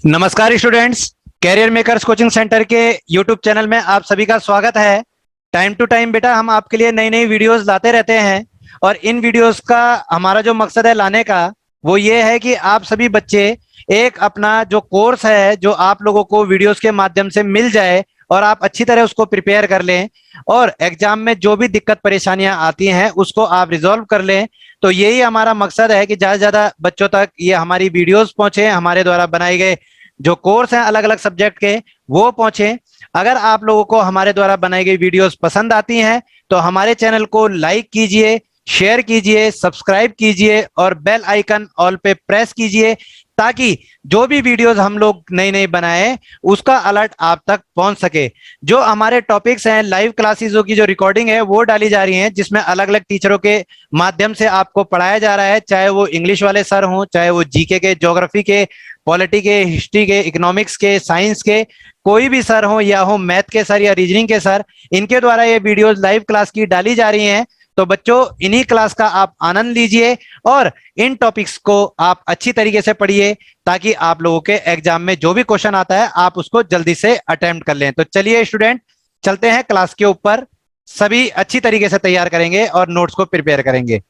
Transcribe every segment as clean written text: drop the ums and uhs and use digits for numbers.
नमस्कार students. Career Makers coaching centre के YouTube channel में आप सभी का स्वागत है। टाइम टू टाइम बेटा हम आपके लिए नई नई वीडियोस लाते रहते हैं और इन वीडियोस का हमारा जो मकसद है लाने का वो ये है कि आप सभी बच्चे एक अपना जो कोर्स है जो आप लोगों को वीडियोस के माध्यम से मिल जाए और आप अच्छी तरह उसको प्रिपेयर कर लें और एग्जाम में जो भी दिक्कत परेशानियां आती हैं उसको आप रिजॉल्व कर लें। तो यही हमारा मकसद है कि ज्यादा से ज्यादा बच्चों तक ये हमारी वीडियोस पहुंचे, हमारे द्वारा बनाए गए जो कोर्स हैं अलग अलग सब्जेक्ट के वो पहुंचे। अगर आप लोगों को हमारे द्वारा बनाई गई वीडियोस पसंद आती हैं तो हमारे चैनल को लाइक कीजिए, शेयर कीजिए, सब्सक्राइब कीजिए और बेल आइकन ऑल पे प्रेस कीजिए ताकि जो भी वीडियोस हम लोग नई नई बनाए उसका अलर्ट आप तक पहुंच सके। जो हमारे टॉपिक्स हैं लाइव क्लासेसों की जो रिकॉर्डिंग है वो डाली जा रही है जिसमें अलग अलग टीचरों के माध्यम से आपको पढ़ाया जा रहा है, चाहे वो इंग्लिश वाले सर हों, चाहे वो जीके के, ज्योग्राफी के, पॉलिटी के, हिस्ट्री के, इकोनॉमिक्स के, साइंस के, कोई भी सर हो या हो मैथ के सर या रीजनिंग के सर, इनके द्वारा ये वीडियोस लाइव क्लास की डाली जा रही हैं। तो बच्चों इन्हीं क्लास का आप आनंद लीजिए और इन टॉपिक्स को आप अच्छी तरीके से पढ़िए ताकि आप लोगों के एग्जाम में जो भी क्वेश्चन आता है आप उसको जल्दी से अटेम्प्ट कर लें। तो चलिए स्टूडेंट चलते हैं क्लास के ऊपर। सभी अच्छी तरीके से तैयार करेंगे और नोट्स को प्रिपेयर करेंगे।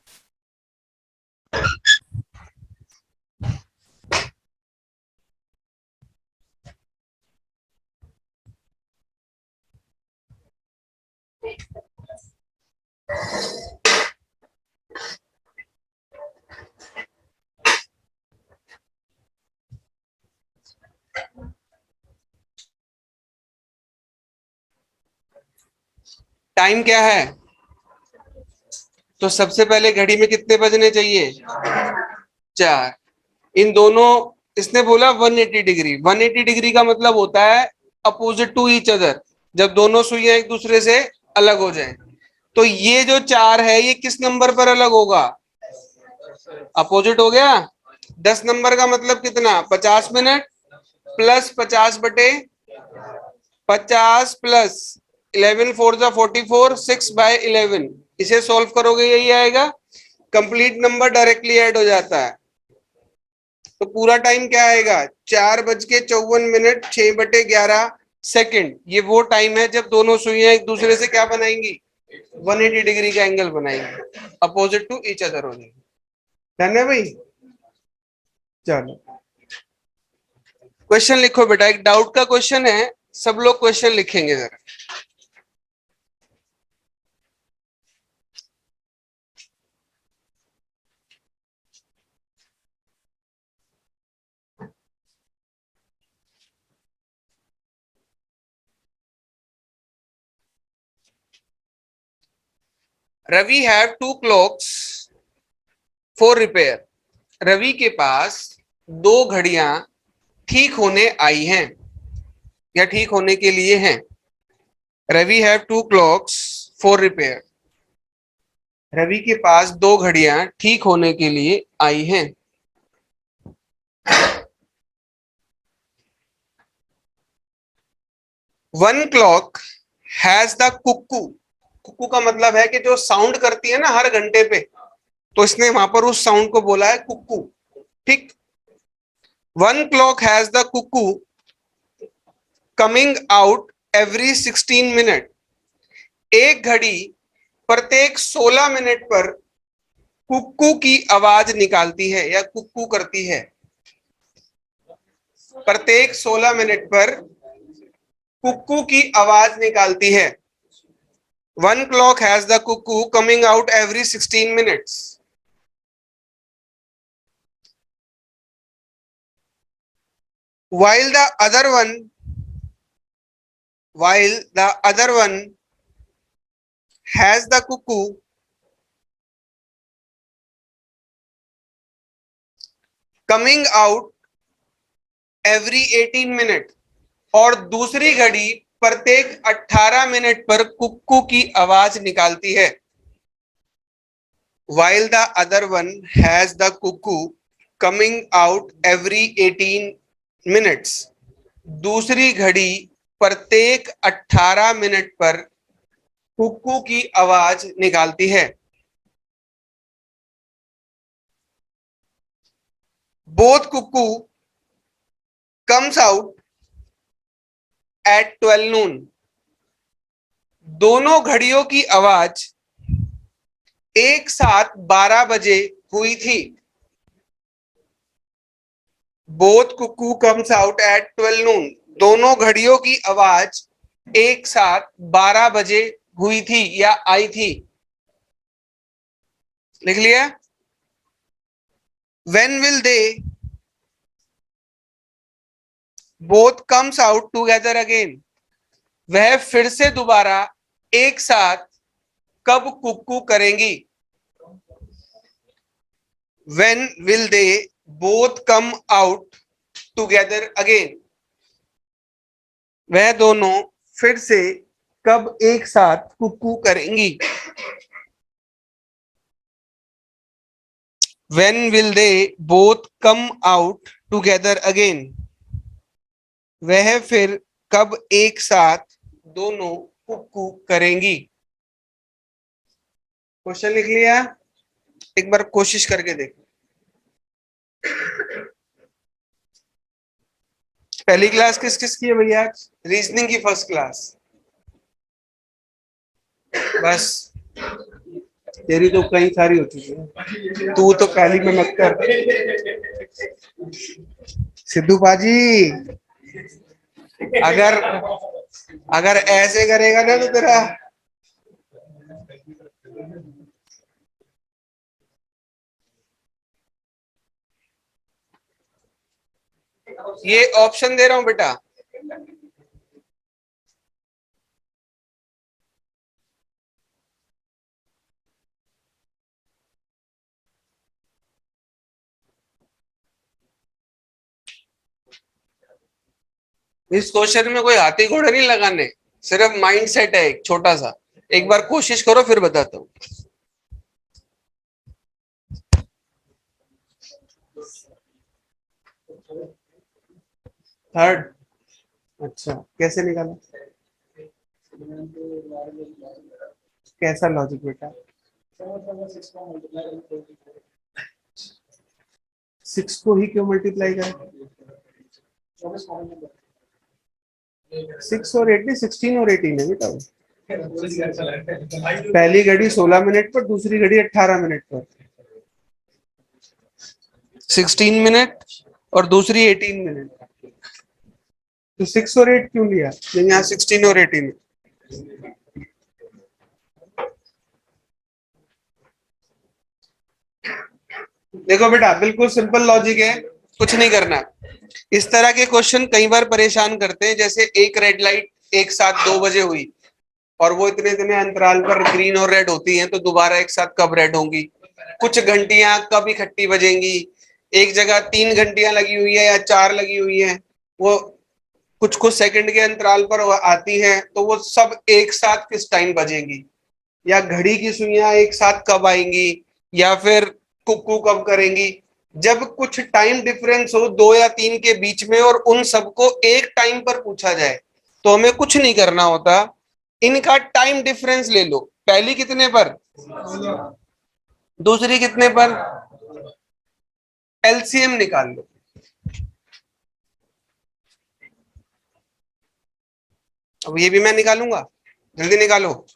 टाइम क्या है? तो सबसे पहले घड़ी में कितने बजने चाहिए? 4। इन दोनों, इसने बोला 180 डिग्री। 180 डिग्री का मतलब होता है अपोजिट टू ईच अदर, जब दोनों सुइयां एक दूसरे से अलग हो जाएं। तो ये जो 4 है ये किस नंबर पर अलग होगा? अपोजिट हो गया। 10 नंबर का मतलब कितना? 50 मिनट प्लस 50 प्लस 11 4 जा 44, 6/11। इसे सॉल्व करोगे यही आएगा। कंप्लीट नंबर डायरेक्टली ऐड हो जाता है। तो पूरा टाइम क्या आएगा? 4:54 6/11 सेकेंड। ये वो टाइम है जब दोनों सुइयां एक दूसरे से क्या बनाएंगी? 180 डिग्री का एंगल बनाएंगी, अपोजिट टू ईच अदर हो जाएगी। डन है भाई? चलो क्वेश्चन लिखो बेटा। एक डाउट का क्वेश्चन है, सब लोग क्वेश्चन लिखेंगे जरा। Ravi have 2 clocks for repair. Ravi के पास 2 घड़ियां ठीक होने आई हैं या ठीक होने के लिए हैं। Ravi have 2 clocks for repair. Ravi के पास 2 घड़ियां ठीक होने के लिए आई हैं। वन क्लॉक हैज द कुक्कू। कुक्कू का मतलब है कि जो साउंड करती है ना हर घंटे पे, तो इसने वहां पर उस साउंड को बोला है कुक्कू। ठीक। One clock has the cuckoo coming out every 16 minute. एक घड़ी प्रत्येक 16 मिनट पर कुक्कू की आवाज निकालती है या कुक्कू करती है। प्रत्येक 16 मिनट पर कुक्कू की आवाज निकालती है। One clock has the cuckoo coming out every 16 minutes. while the other one while the other one has the cuckoo coming out every 18 minute. और दूसरी घड़ी प्रत्येक 18 मिनट पर कुक्कू की आवाज निकालती है। while the other one has the cuckoo coming out every 18 minutes। दूसरी घड़ी प्रत्येक 18 मिनट पर कुक्कू की आवाज निकालती है। Both cuckoo comes out at 12 noon. दोनों घड़ियों की आवाज एक साथ 12 बजे हुई थी। Both cuckoo comes out at 12 noon. दोनों घड़ियों की आवाज एक साथ 12 बजे हुई थी या आई थी। लिख लिया। When will they both comes out together again? वह फिर से दोबारा एक साथ कब कुकू करेंगी? When will they both come out together again? वह दोनों फिर से कब एक साथ कुकू करेंगी? When will they both come out together again? वह फिर कब एक साथ दोनों कुकू करेंगी? क्वेश्चन लिख लिया। एक बार कोशिश करके देखो। पहली क्लास किस किस की है भैया? रीजनिंग की फर्स्ट क्लास। बस तेरी तो कई सारी हो चुकी है, तू तो पहली में मत कर। सिद्धू पाजी अगर अगर ऐसे करेगा ना तो तेरा ये ऑप्शन दे रहा हूं बेटा। इस क्वेश्चन में कोई हाथी घोड़े नहीं लगाने, सिर्फ माइंड सेट है एक छोटा सा। एक बार कोशिश करो फिर बताता हूं। थर्ड। अच्छा कैसे निकाला? कैसा लॉजिक बेटा? 6 को ही क्यों मल्टीप्लाई करें? 6 और 8 नहीं, 16 और 18 है बेटा। पहली घड़ी 16 मिनट पर, दूसरी घड़ी 18 मिनट पर। 16 मिनट और दूसरी 18 मिनट। तो 6 और 8 क्यों लिया? यहाँ 16 और 18। देखो बेटा बिल्कुल सिंपल लॉजिक है, कुछ नहीं करना। इस तरह के क्वेश्चन कई बार परेशान करते हैं। जैसे एक रेड लाइट एक साथ 2 बजे हुई और वो इतने इतने अंतराल पर ग्रीन और रेड होती हैं, तो दोबारा एक साथ कब रेड होंगी? कुछ घंटियां कब इकट्ठी बजेंगी? एक जगह 3 घंटियां लगी हुई है या 4 लगी हुई है, वो कुछ कुछ सेकंड के अंतराल पर आती है, तो वो सब एक साथ किस टाइम बजेंगी? या घड़ी की सुइयां एक साथ कब आएंगी, या फिर कुकू कब करेंगी? जब कुछ टाइम डिफरेंस हो 2 या 3 के बीच में और उन सबको एक टाइम पर पूछा जाए, तो हमें कुछ नहीं करना होता। इनका टाइम डिफरेंस ले लो। पहली कितने पर, दूसरी कितने पर, एलसीएम निकाल लो। अब ये भी मैं निकालूंगा, जल्दी निकालो।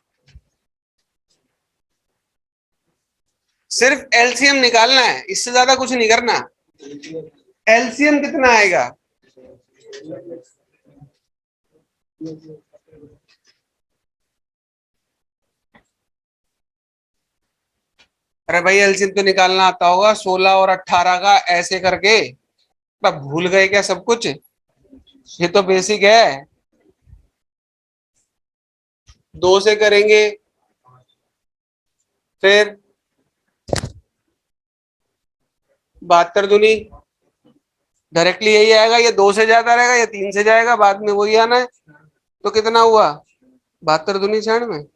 सिर्फ एलसीएम निकालना है, इससे ज्यादा कुछ नहीं करना। एलसीएम कितना आएगा? अरे भाई एलसीएम तो निकालना आता होगा, 16 और 18 का ऐसे करके। भूल गए क्या सब कुछ? ये तो बेसिक है। 2 से करेंगे, फिर 72 दूनी, डायरेक्टली यही आएगा। ये 2 से ज्यादा रहेगा या 3 से जाएगा, बाद में वही आना है। तो कितना हुआ? 72 दूनी 96,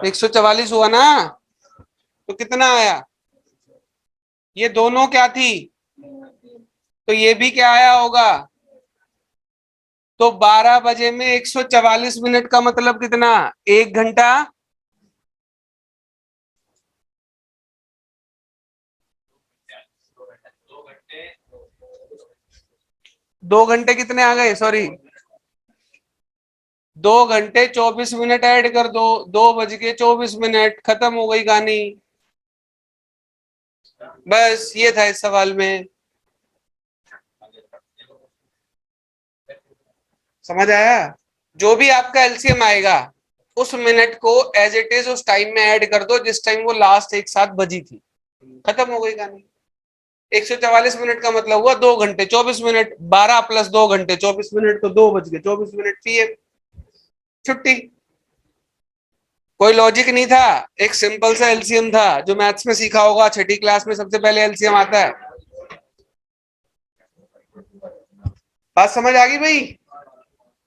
144 हुआ ना। तो कितना आया? ये दोनों क्या थी, तो ये भी क्या आया होगा? तो 12 बजे में 144 मिनट का मतलब कितना? 1 घंटा। 2 घंटे कितने आ गए, सॉरी 2 घंटे 24 मिनट ऐड कर दो, 2 बज के 24 मिनट, खत्म हो गई कहानी। बस ये था इस सवाल में, समझ आया। जो भी आपका एलसीएम आएगा उस मिनट को एज इट इज उस टाइम में ऐड कर दो जिस टाइम वो लास्ट एक साथ बजी थी, खत्म हो गई कहानी। 144 मिनट का मतलब हुआ 2 घंटे 24 मिनट, 12 + 2 घंटे 24 मिनट तो 2 बज के 24 मिनट पीएम, छुट्टी। कोई लॉजिक नहीं था, एक सिंपल सा एलसीएम था जो मैथ्स में सीखा होगा, छठी क्लास में सबसे पहले एलसीएम आता है। बात समझ आ गई भाई,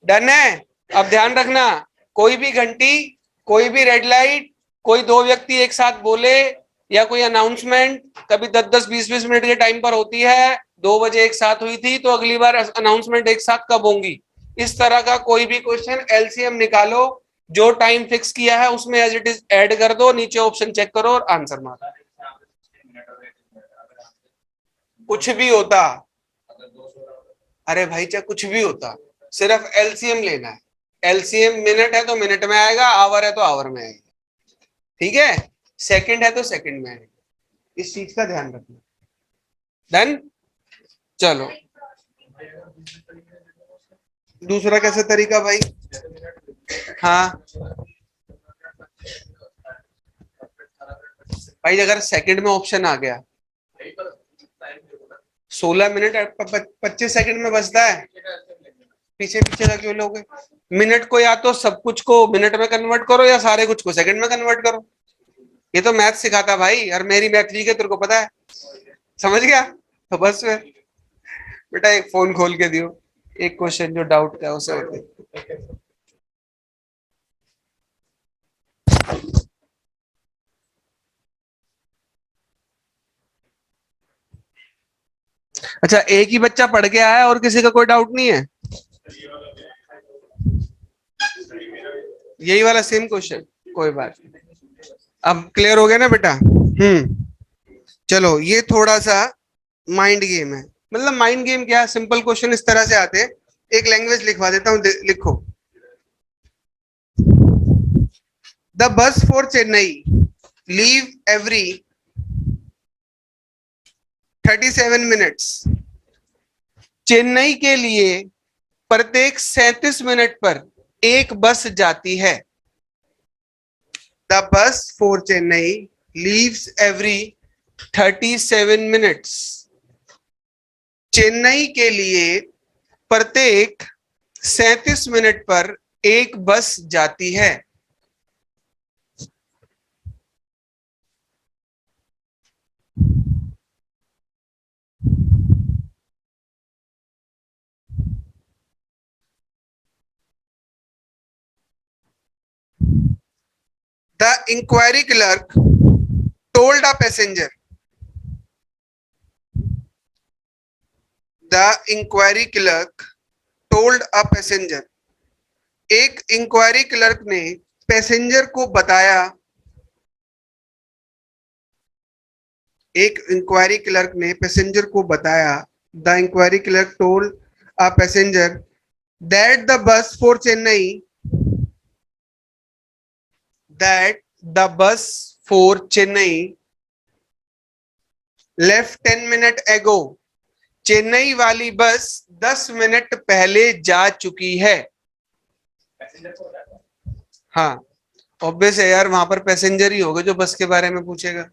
डन है। अब ध्यान रखना, कोई भी घंटी, कोई भी रेड लाइट, कोई दो व्यक्ति एक साथ बोले या कोई अनाउंसमेंट कभी 10-10 20-20 मिनट के टाइम पर होती है, 2 बजे एक साथ हुई थी तो अगली बार अनाउंसमेंट एक साथ कब होंगी, इस तरह का कोई भी क्वेश्चन एलसीएम निकालो, जो टाइम फिक्स किया है उसमें एज इट इज ऐड कर दो, नीचे ऑप्शन चेक करो और आंसर मारो। कुछ भी होता, अरे भाई चाहे कुछ भी होता, सिर्फ एलसीएम लेना है। एलसीएम मिनट है तो मिनट में आएगा, आवर है तो आवर में आएगा, ठीक है, सेकंड है तो सेकंड में आएगा, इस चीज का ध्यान रखना। डन, चलो दूसरा कैसे तरीका भाई। हाँ भाई, अगर सेकंड में ऑप्शन आ गया, 16 मिनट 25 सेकंड में बचता है, पीछे पीछे का क्यों लोगे। मिनट को या तो सब कुछ को मिनट में कन्वर्ट करो या सारे कुछ को सेकंड में कन्वर्ट करो, ये तो मैथ सिखाता भाई, और मेरी मैथ वीक है तेरे को पता है, समझ गया। तो बस फिर बेटा एक फोन खोल के दियो, एक क्वेश्चन जो डाउट का है उसे होते। अच्छा, एक ही बच्चा पढ़ के आया और किसी का कोई डाउट नहीं है, यही वाला सेम क्वेश्चन, कोई बात नहीं। अब क्लियर हो गया ना बेटा। चलो ये थोड़ा सा माइंड गेम है, मतलब माइंड गेम क्या है, सिंपल क्वेश्चन इस तरह से आते हैं, एक लैंग्वेज लिखवा देता हूं, लिखो। The bus for Chennai leave every 37 minutes. Chennai के लिए प्रत्येक 37 मिनट पर एक बस जाती है। The bus for Chennai leaves every 37 minutes. Chennai के लिए प्रत्येक 37 मिनट पर एक बस जाती है। The inquiry clerk told a passenger. The inquiry clerk told a passenger. एक इंक्वायरी क्लर्क ने पैसेंजर को बताया, एक इंक्वायरी क्लर्क ने पैसेंजर को बताया, the inquiry clerk told a passenger that the bus for Chennai, that the bus for Chennai left 10 minute ago. Chennai वाली बस 10 मिनट पहले जा चुकी है। हाँ, ऑब्वियस है यार, वहां पर पैसेंजर ही होगा जो बस के बारे में पूछेगा,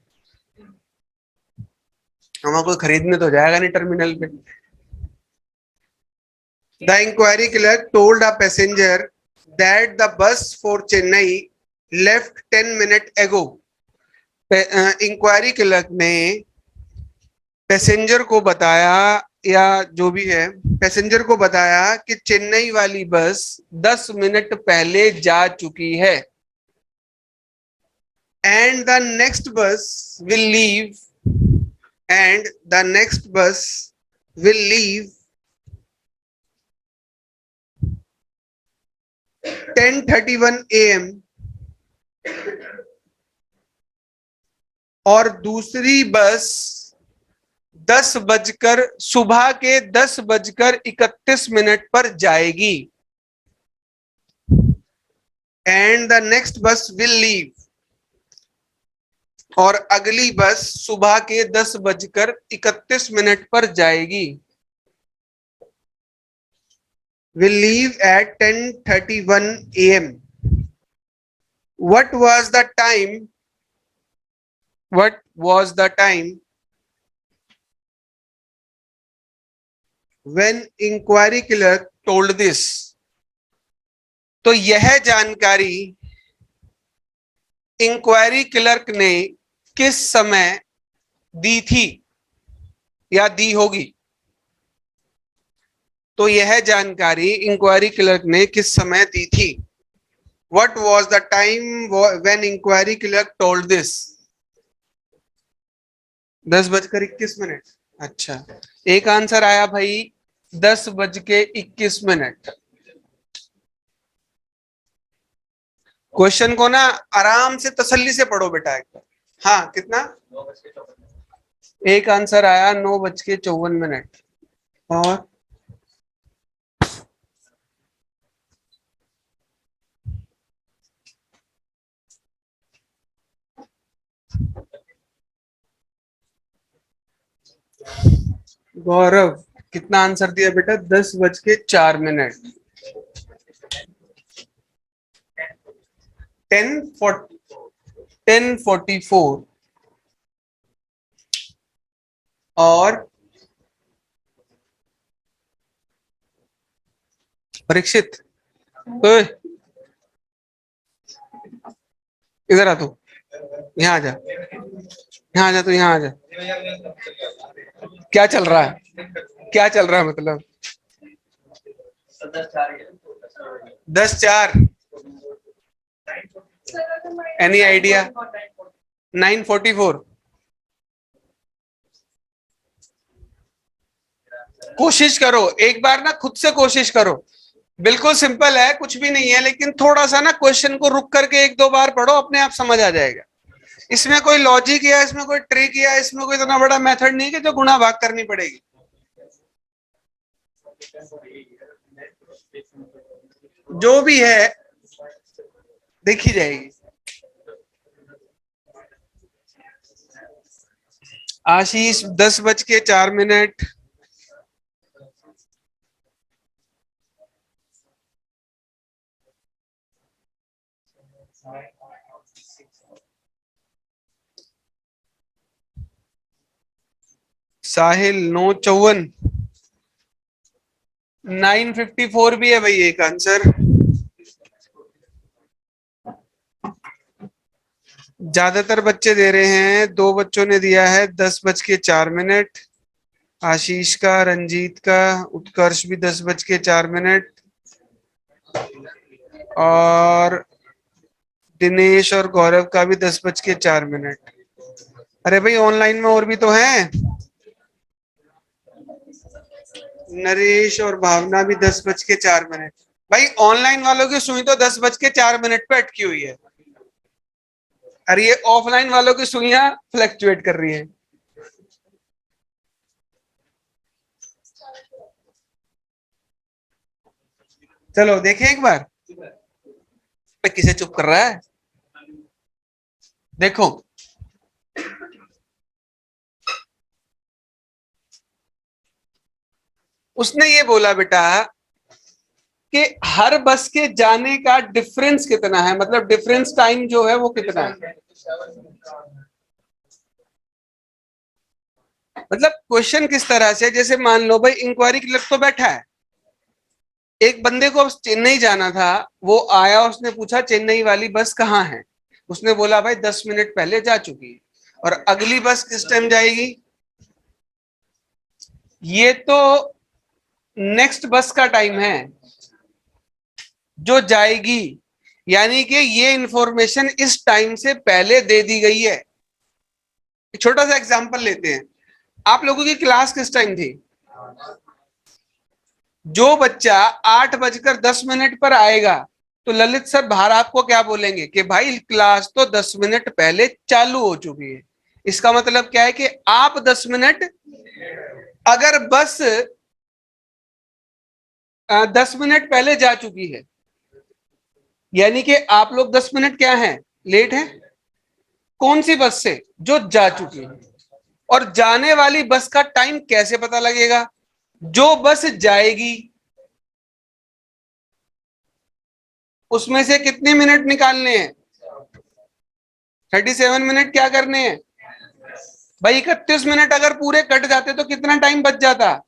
हमारा कोई खरीदने तो जाएगा नहीं टर्मिनल पे। The inquiry clerk told a passenger that the bus for Chennai left 10 minute ago. Inquiry clerk ने पैसेंजर को बताया, या जो भी है, पैसेंजर को बताया कि चेन्नई वाली बस 10 मिनट पहले जा चुकी है, एंड द नेक्स्ट बस will leave, and the next बस विल लीव 10:31 AM, और दूसरी बस सुबह के 10:31 पर जाएगी एंड द नेक्स्ट बस विल लीव, और अगली बस सुबह के 10:31 पर जाएगी, will leave at 10:31 a.m. What was the time? What was the time when inquiry clerk told this? तो यह जानकारी इंक्वायरी क्लर्क ने किस समय दी थी या दी होगी? तो यह जानकारी इंक्वायरी क्लर्क ने किस समय दी थी? What was the time when inquiry clerk told this? 10:21। अच्छा, एक आंसर आया भाई 10:21। क्वेश्चन को ना आराम से तसल्ली से पढ़ो बेटा एक बार। हाँ, कितना? एक आंसर आया 9:54। और गौरव कितना आंसर दिया बेटा? 10:04। 10:44। और परीक्षित, ओए इधर आ, तू यहाँ आ जा, यहाँ आ जा, तू यहाँ आ जा। क्या चल रहा है? क्या चल रहा है मतलब? 10:04। Any idea? 9:44। कोशिश करो एक बार ना, खुद से कोशिश करो। बिल्कुल सिंपल है, कुछ भी नहीं है, लेकिन थोड़ा सा ना क्वेश्चन को रुक करके 1-2 बार पढ़ो, अपने आप समझ आ जाएगा। इसमें कोई लॉजिक या इसमें कोई ट्रिक या इसमें कोई इतना बड़ा मेथड नहीं कि जो गुणा भाग करनी पड़ेगी। जो भी है देखी जाएगी। आशीष 10:04। साहिल 9:54। 9:54 भी है भाई एक आंसर। ज्यादातर बच्चे दे रहे हैं, 2 बच्चों ने दिया है 10:04। आशीष का, रंजीत का, उत्कर्ष भी 10:04, और दिनेश और गौरव का भी 10:04। अरे भाई ऑनलाइन में और भी तो हैं, नरेश और भावना भी 10:04। भाई ऑनलाइन वालों की सुई तो 10:04 पे अटकी हुई है, अरे ये ऑफलाइन वालों की सुइयां फ्लक्चुएट कर रही है। चलो देखें एक बार, किसे चुप कर रहा है? देखो उसने ये बोला बेटा कि हर बस के जाने का डिफरेंस कितना है, मतलब डिफरेंस टाइम जो है वो कितना है। मतलब क्वेश्चन किस तरह से, जैसे मान लो भाई इंक्वायरी क्लर्क तो बैठा है, एक बंदे को चेन्नई जाना था, वो आया, उसने पूछा चेन्नई वाली बस कहाँ है, उसने बोला भाई 10 मिनट पहले जा चुकी है, और अगली बस किस टाइम जाएगी। ये तो नेक्स्ट बस का टाइम है जो जाएगी, यानी कि ये इंफॉर्मेशन इस टाइम से पहले दे दी गई है। छोटा सा एग्जांपल लेते हैं, आप लोगों की क्लास किस टाइम थी? जो बच्चा 8:10 पर आएगा तो ललित सर बाहर आपको क्या बोलेंगे कि भाई क्लास तो 10 मिनट पहले चालू हो चुकी है, इसका मतलब क्या है कि आप 10 मिनट, अगर बस 10 मिनट पहले जा चुकी है, यानी कि आप लोग 10 मिनट क्या है, लेट है। कौन सी बस से? जो जा चुकी है। और जाने वाली बस का टाइम कैसे पता लगेगा? जो बस जाएगी उसमें से कितने मिनट निकालने हैं? 37 मिनट क्या करने हैं भाई? 31 मिनट अगर पूरे कट जाते तो कितना टाइम बच जाता?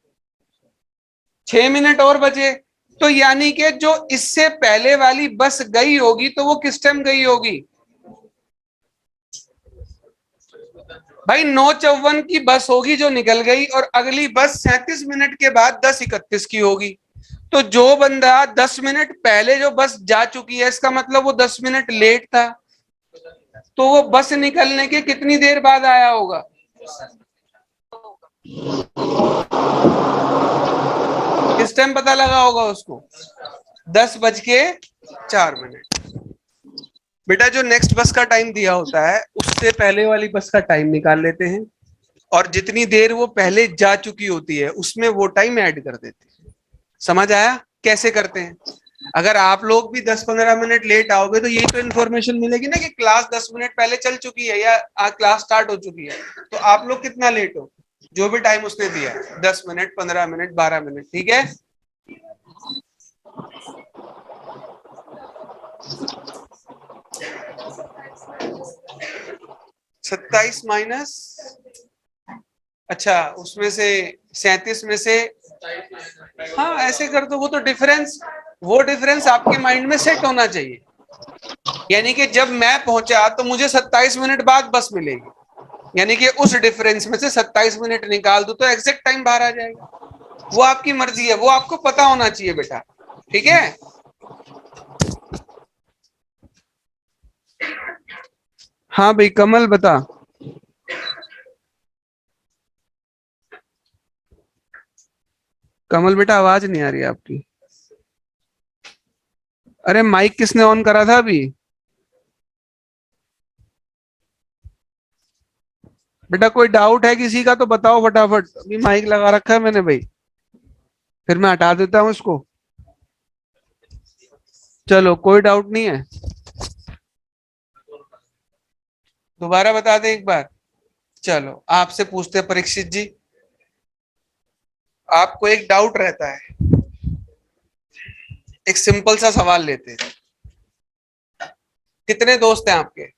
6 मिनट और बचे। तो यानी कि जो इससे पहले वाली बस गई होगी तो वो किस टाइम गई होगी भाई? 9:54 की बस होगी जो निकल गई, और अगली बस 37 मिनट के बाद 10:31 की होगी। तो जो बंदा 10 मिनट पहले जो बस जा चुकी है, इसका मतलब वो 10 मिनट लेट था। तो वो बस निकलने के कितनी देर बाद आया होगा? किस टाइम पता लगा होगा उसको? 10:04। बेटा जो नेक्स्ट बस का टाइम दिया होता है उससे पहले वाली बस का टाइम निकाल लेते हैं, और जितनी देर वो पहले जा चुकी होती है उसमें वो टाइम ऐड कर देते हैं। समझ आया कैसे करते हैं? अगर आप लोग भी 10-15 मिनट लेट आओगे तो यही तो इन्फॉर्मेशन मिलेगी ना कि क्लास 10 मिनट पहले चल चुकी है या क्लास स्टार्ट हो चुकी है। तो आप लोग कितना लेट हो? जो भी टाइम उसने दिया, 10 मिनट, 15 मिनट, 12 मिनट, ठीक है। 27 माइनस, अच्छा उसमें से 37 में से, हाँ ऐसे कर दो। वो डिफरेंस आपके माइंड में सेट होना चाहिए। यानी कि जब मैं पहुंचा तो मुझे 27 मिनट बाद बस मिलेगी, यानी कि उस डिफरेंस में से 27 मिनट निकाल दो तो एग्जैक्ट टाइम बाहर आ जाएगा। वो आपकी मर्जी है, वो आपको पता होना चाहिए बेटा, ठीक है। हाँ भाई कमल बता। कमल बेटा आवाज नहीं आ रही आपकी। अरे माइक किसने ऑन करा था अभी? बेटा कोई डाउट है किसी का तो बताओ फटाफट, अभी माइक लगा रखा है मैंने भाई, फिर मैं हटा देता हूँ इसको। चलो कोई डाउट नहीं है, दोबारा बता दे एक बार। चलो आपसे पूछते हैं परीक्षित जी, आपको एक डाउट रहता है, एक सिंपल सा सवाल लेते हैं। कितने दोस्त हैं आपके?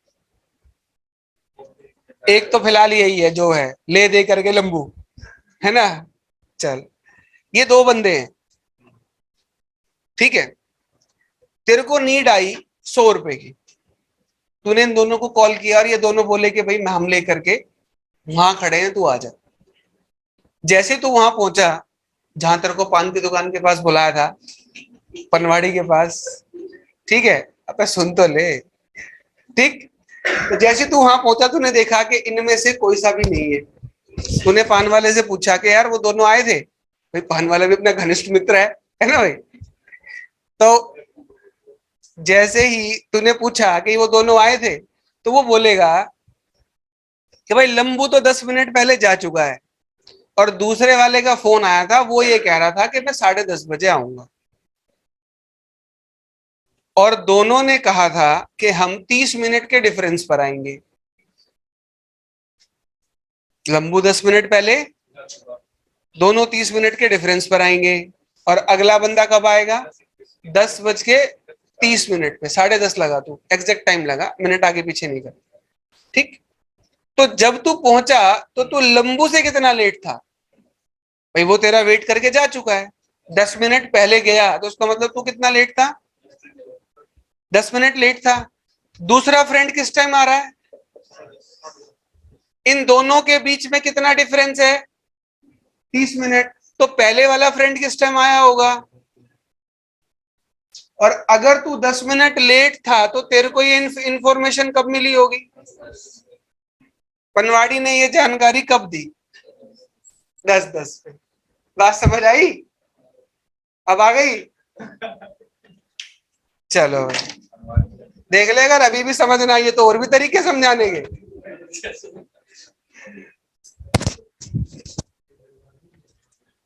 एक तो फिलहाल यही है जो है, ले दे करके लंबू, है ना। चल ये दो बंदे हैं, ठीक है। तेरे को नीड आई 100 रुपए की, तूने इन दोनों को कॉल किया और ये दोनों बोले कि भाई हम ले करके वहां खड़े हैं, तू आ जा। जैसे तू वहां पहुंचा जहां तेरे को पान की दुकान के पास बुलाया था, पनवाड़ी के पास, ठीक है। अब सुन तो ले, ठीक। तो जैसे तू वहां पहुंचा तूने देखा कि इनमें से कोई सा भी नहीं है। तूने पान वाले से पूछा कि यार वो दोनों आए थे? भाई पान वाला भी अपना घनिष्ठ मित्र है ना भाई। तो जैसे ही तूने पूछा कि वो दोनों आए थे, तो वो बोलेगा कि भाई लंबू तो 10 मिनट पहले जा चुका है, और दूसरे वाले का फोन आया था, वो ये कह रहा था कि मैं 10:30 बजे आऊंगा, और दोनों ने कहा था कि हम 30 मिनट के डिफरेंस पर आएंगे। लंबू 10 मिनट पहले, दोनों 30 मिनट के डिफरेंस पर आएंगे, और अगला बंदा कब आएगा? 10:30 पे, 10:30 लगा, तू एग्जैक्ट टाइम लगा, मिनट आगे पीछे नहीं कर, ठीक। तो जब तू पहुंचा तो तू लंबू से कितना लेट था? भाई वो तेरा वेट करके जा चुका है, 10 मिनट पहले गया, तो उसका मतलब तू कितना लेट था? 10 मिनट लेट था। दूसरा फ्रेंड किस टाइम आ रहा है? इन दोनों के बीच में कितना डिफरेंस है? 30 मिनट। तो पहले वाला फ्रेंड किस टाइम आया होगा? और अगर तू 10 मिनट लेट था तो तेरे को ये इंफॉर्मेशन कब मिली होगी? पनवाड़ी ने ये जानकारी कब दी? 10:10 पे। बात समझ आई? अब आ गई? चलो देख ले, अगर अभी भी समझ ना आई तो और भी तरीके समझाने के।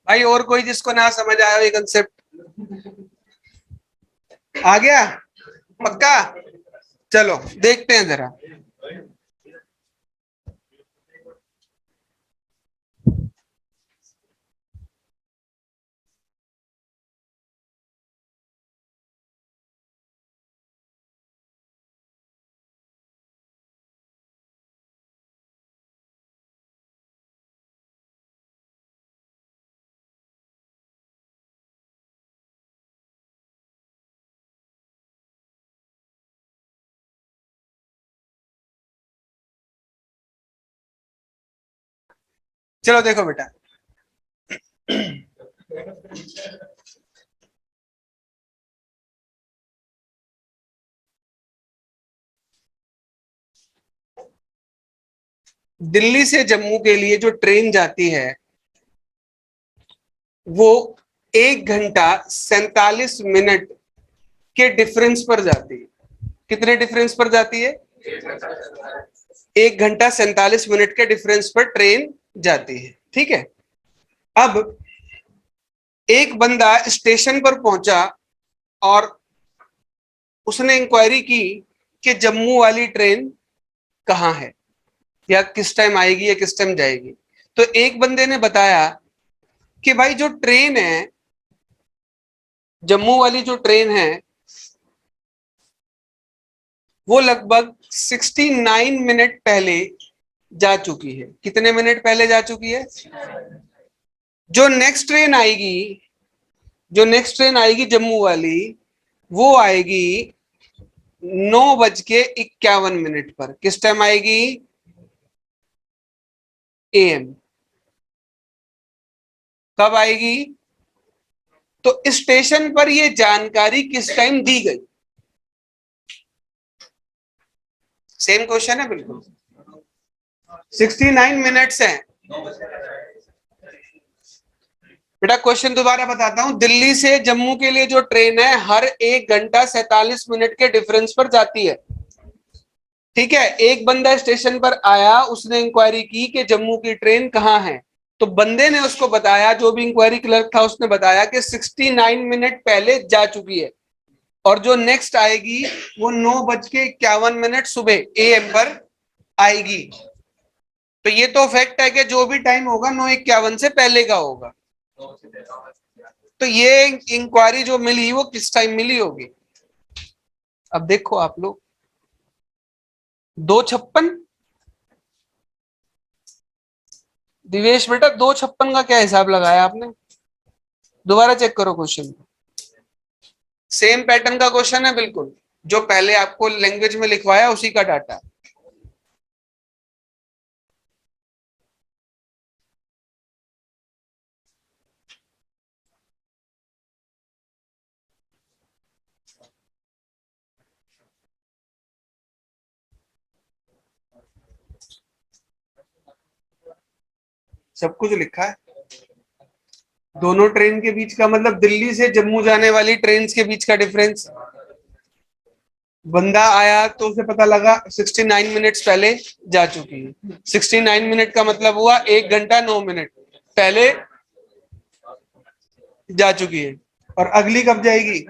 भाई और कोई जिसको ना समझ आया ये कंसेप्ट? आ गया पक्का? चलो देखते हैं जरा। चलो देखो बेटा, दिल्ली से जम्मू के लिए जो ट्रेन जाती है वो 1 घंटा 47 मिनट के डिफरेंस पर जाती है। कितने डिफरेंस पर जाती है? 1 घंटा 47 मिनट के डिफरेंस पर ट्रेन जाती है। ठीक है, अब एक बंदा स्टेशन पर पहुंचा और उसने इंक्वायरी की कि जम्मू वाली ट्रेन कहाँ है, या किस टाइम आएगी या किस टाइम जाएगी। तो एक बंदे ने बताया कि भाई जो ट्रेन है, जम्मू वाली जो ट्रेन है वो लगभग 69 मिनट पहले जा चुकी है। कितने मिनट पहले जा चुकी है? जो नेक्स्ट ट्रेन आएगी, जो नेक्स्ट ट्रेन आएगी जम्मू वाली, वो आएगी 9:51 पर। किस टाइम आएगी? AM। कब आएगी? तो स्टेशन पर ये जानकारी किस टाइम दी गई? सेम क्वेश्चन है बिल्कुल। 69 मिनट्स है बेटा। क्वेश्चन दोबारा बताता हूं, दिल्ली से जम्मू के लिए जो ट्रेन है हर 1 घंटा 47 मिनट के डिफरेंस पर जाती है। ठीक है, एक बंदा स्टेशन पर आया, उसने इंक्वायरी की कि जम्मू की ट्रेन कहाँ है। तो बंदे ने उसको बताया, जो भी इंक्वायरी क्लर्क था उसने बताया कि 69 मिनट पहले जा चुकी है, और जो नेक्स्ट आएगी वो 9:51 सुबह AM पर आएगी। तो ये तो फैक्ट है कि जो भी टाइम होगा 9:51 से पहले का होगा। तो ये इंक्वायरी जो मिली वो किस टाइम मिली होगी? अब देखो आप लोग, 2:56। दिवेश बेटा 2:56 का क्या हिसाब लगाया आपने? दोबारा चेक करो क्वेश्चन। सेम पैटर्न का क्वेश्चन है बिल्कुल, जो पहले आपको लैंग्वेज में लिखवाया उसी का डाटा। सब कुछ लिखा है। दोनों ट्रेन के बीच का मतलब दिल्ली से जम्मू जाने वाली ट्रेन के बीच का डिफरेंस। बंदा आया तो उसे पता लगा 69 मिनट्स पहले जा चुकी है। 69 मिनट का मतलब हुआ 1 घंटा 9 मिनट पहले जा चुकी है। और अगली कब जाएगी?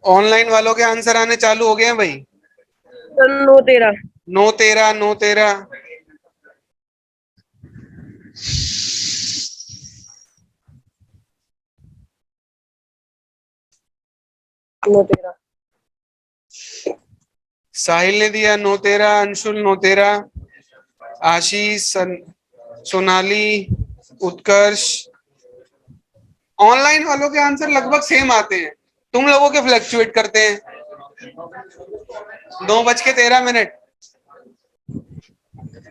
ऑनलाइन वालों के आंसर आने चालू हो गए हैं भाई। 9:13। 9:13 9:13। साहिल ने दिया 9:13, अंशुल 9:13, आशीष, सोनाली, उत्कर्ष। ऑनलाइन वालों के आंसर लगभग सेम आते हैं, तुम लोगों के फ्लक्चुएट करते हैं। 9:13।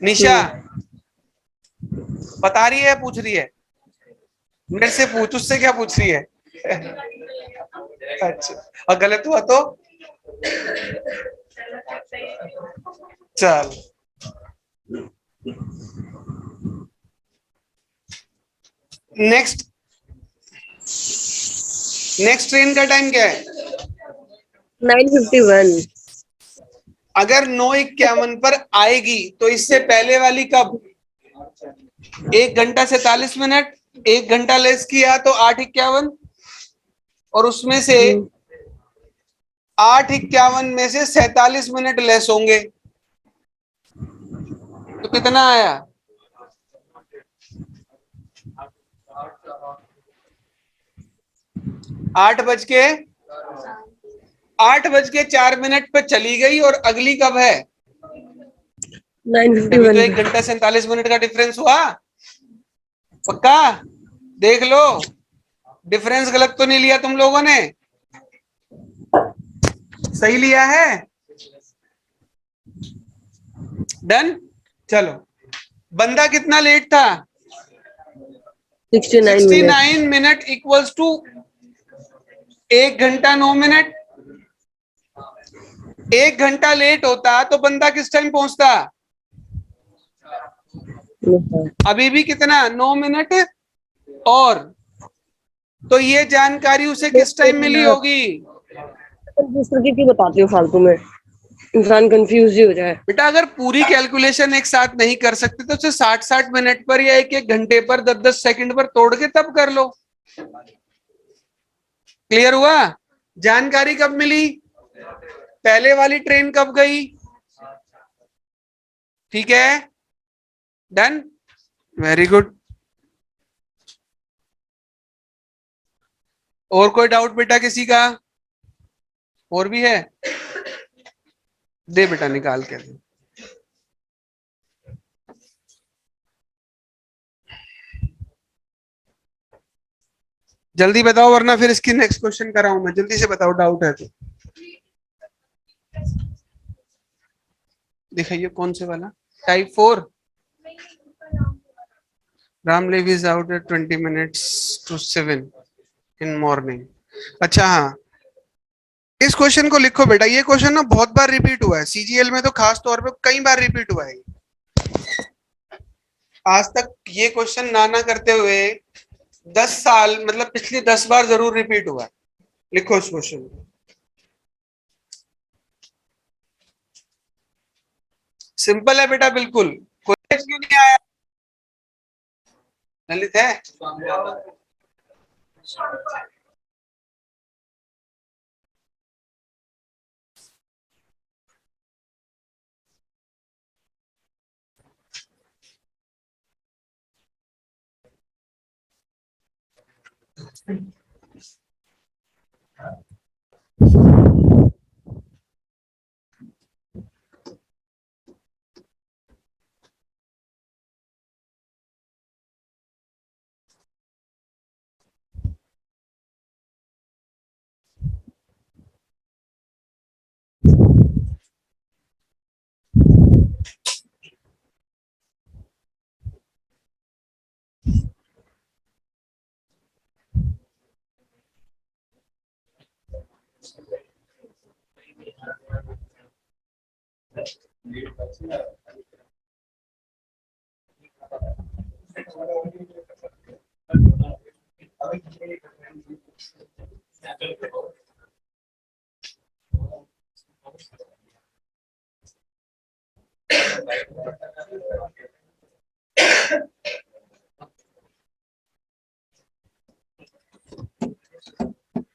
निशा बता रही है, पूछ रही है? मेरे से पूछ, उससे क्या पूछ रही है? अच्छा, और गलत हुआ तो? चल, नेक्स्ट नेक्स्ट ट्रेन का टाइम क्या है? 9:51. अगर 9:51 पर आएगी तो इससे पहले वाली कब? 1 घंटा 47 मिनट, 1 घंटा लेस किया तो 8:51, और उसमें से 8:51 में से 47 मिनट लेस होंगे तो कितना आया? 8:04 पे चली गई, और अगली कब है? तभी तो 9:51. 1 घंटा 47 मिनट का डिफरेंस हुआ। पक्का देख लो, डिफरेंस गलत तो नहीं लिया तुम लोगों ने? सही लिया है? डन। चलो, बंदा कितना लेट था? 69 minutes. 69 मिनट इक्वल्स टू 1 घंटा 9 मिनट। 1 घंटा लेट होता तो बंदा किस टाइम पहुंचता? अभी भी कितना, 9 मिनट। और तो ये जानकारी उसे किस टाइम मिली होगी? कंफ्यूज करके क्यों बताती हो फालतू में, इंसान कंफ्यूज ही हो जाए. बेटा अगर पूरी कैलकुलेशन एक साथ नहीं कर सकते तो उसे 60-60 मिनट पर या 1-1 घंटे पर 10-10 सेकंड पर तोड़ के तब कर लो। क्लियर हुआ? जानकारी कब मिली? पहले वाली ट्रेन कब गई? ठीक है, डन, वेरी गुड। और कोई डाउट बेटा किसी का? और भी है? दे बेटा निकाल के दे। जल्दी बताओ वरना फिर इसकी नेक्स्ट क्वेश्चन कराऊं मैं। जल्दी से बताओ, डाउट है तो दिखाइए कौन से वाला। Type 4, Ram live is out at 20 minutes to 7 in morning. अच्छा हाँ, इस क्वेश्चन को लिखो बेटा। ये क्वेश्चन ना बहुत बार रिपीट हुआ है सीजीएल में, तो खास तौर पे कई बार रिपीट हुआ है। आज तक ये क्वेश्चन ना करते हुए 10 साल, मतलब पिछले 10 बार जरूर रिपीट हुआ है। लिखो इस क्वेश्चन को। सिंपल है बेटा, बिल्कुल। कोई क्यों नहीं आया? ललित है?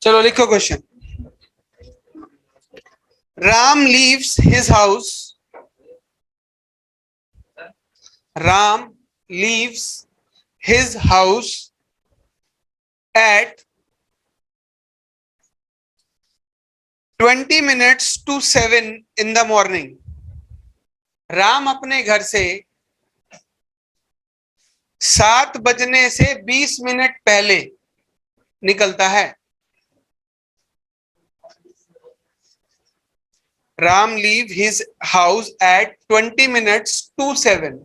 चलो लिखो question. Ram leaves his house, Ram leaves his house at 20 minutes to 7 in the morning। Ram अपने घर से 7 बजने से 20 मिनट पहले निकलता है। Ram leave his house at 20 minutes to 7।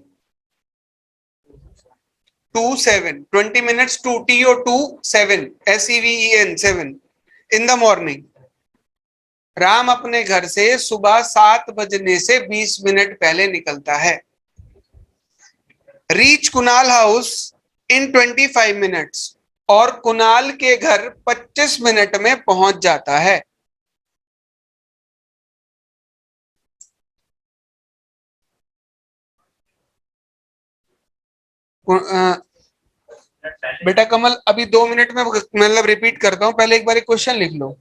20 minutes to TO2 7 SEVEN 7 in the morning। Ram अपने घर से सुबह 7 बजने से 20 मिनट पहले निकलता है। Reach Kunal house in 25 minutes। और कुणाल के घर 25 मिनट में पहुंच जाता है। बेटा कमल अभी 2 मिनट में मतलब रिपीट करता हूं, पहले एक बार क्वेश्चन लिख लो,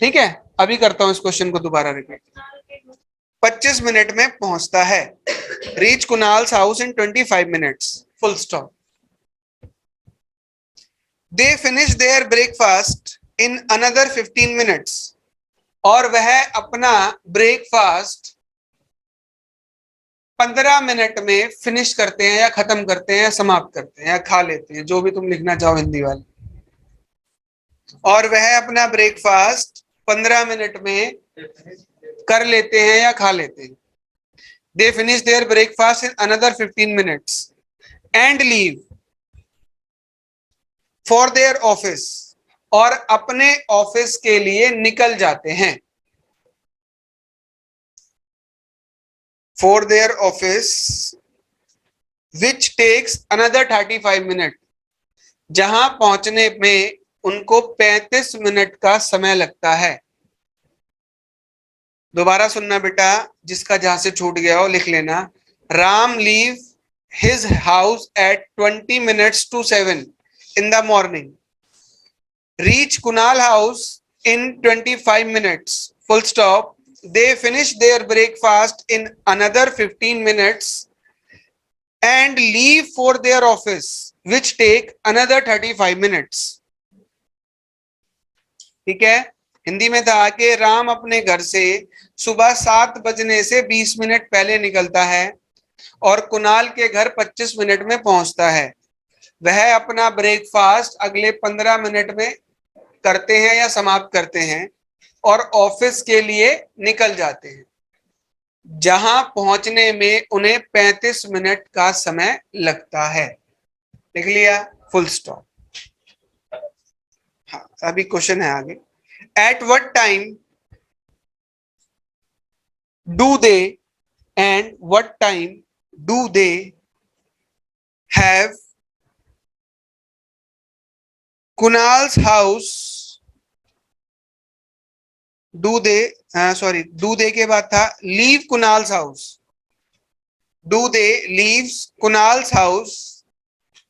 ठीक है? अभी करता हूं इस क्वेश्चन को दोबारा रिपीट। 25 मिनट में पहुंचता है, reach Kunal's house in 25 minutes, full stop. They finish their breakfast in another 15 minutes, और वह अपना ब्रेकफास्ट 15 मिनट में फिनिश करते हैं या खत्म करते हैं या समाप्त करते हैं या खा लेते हैं, जो भी तुम लिखना चाहो हिंदी वाले। और वह अपना ब्रेकफास्ट 15 मिनट में कर लेते हैं या खा लेते हैं। They finish their breakfast in another 15 minutes and leave for their office, और अपने ऑफिस के लिए निकल जाते हैं। For their office which takes another 35 minute, जहां पहुंचने में उनको 35 मिनट का समय लगता है। दोबारा सुनना बेटा, जिसका जहां से छूट गया हो लिख लेना। Ram leave his house at 20 minutes to 7 in the morning, reach Kunal house in 25 minutes, full stop. They finish their breakfast in another 15 minutes and leave for their office, which take another 35 minutes. ठीक है? हिंदी में था कि राम अपने घर से सुबह 7 बजने से 20 मिनट पहले निकलता है और कुणाल के घर 25 मिनट में पहुंचता है। वह अपना ब्रेकफास्ट अगले 15 मिनट में करते हैं या समाप्त करते हैं और ऑफिस के लिए निकल जाते हैं, जहां पहुंचने में उन्हें 35 मिनट का समय लगता है। लिख लिया? Full stop. हाँ, अभी क्वेश्चन है आगे। At what time do they and what time do they have Kunal's house, do they, sorry, do they के बाद था leave Kunal's house, do they leaves Kunal's house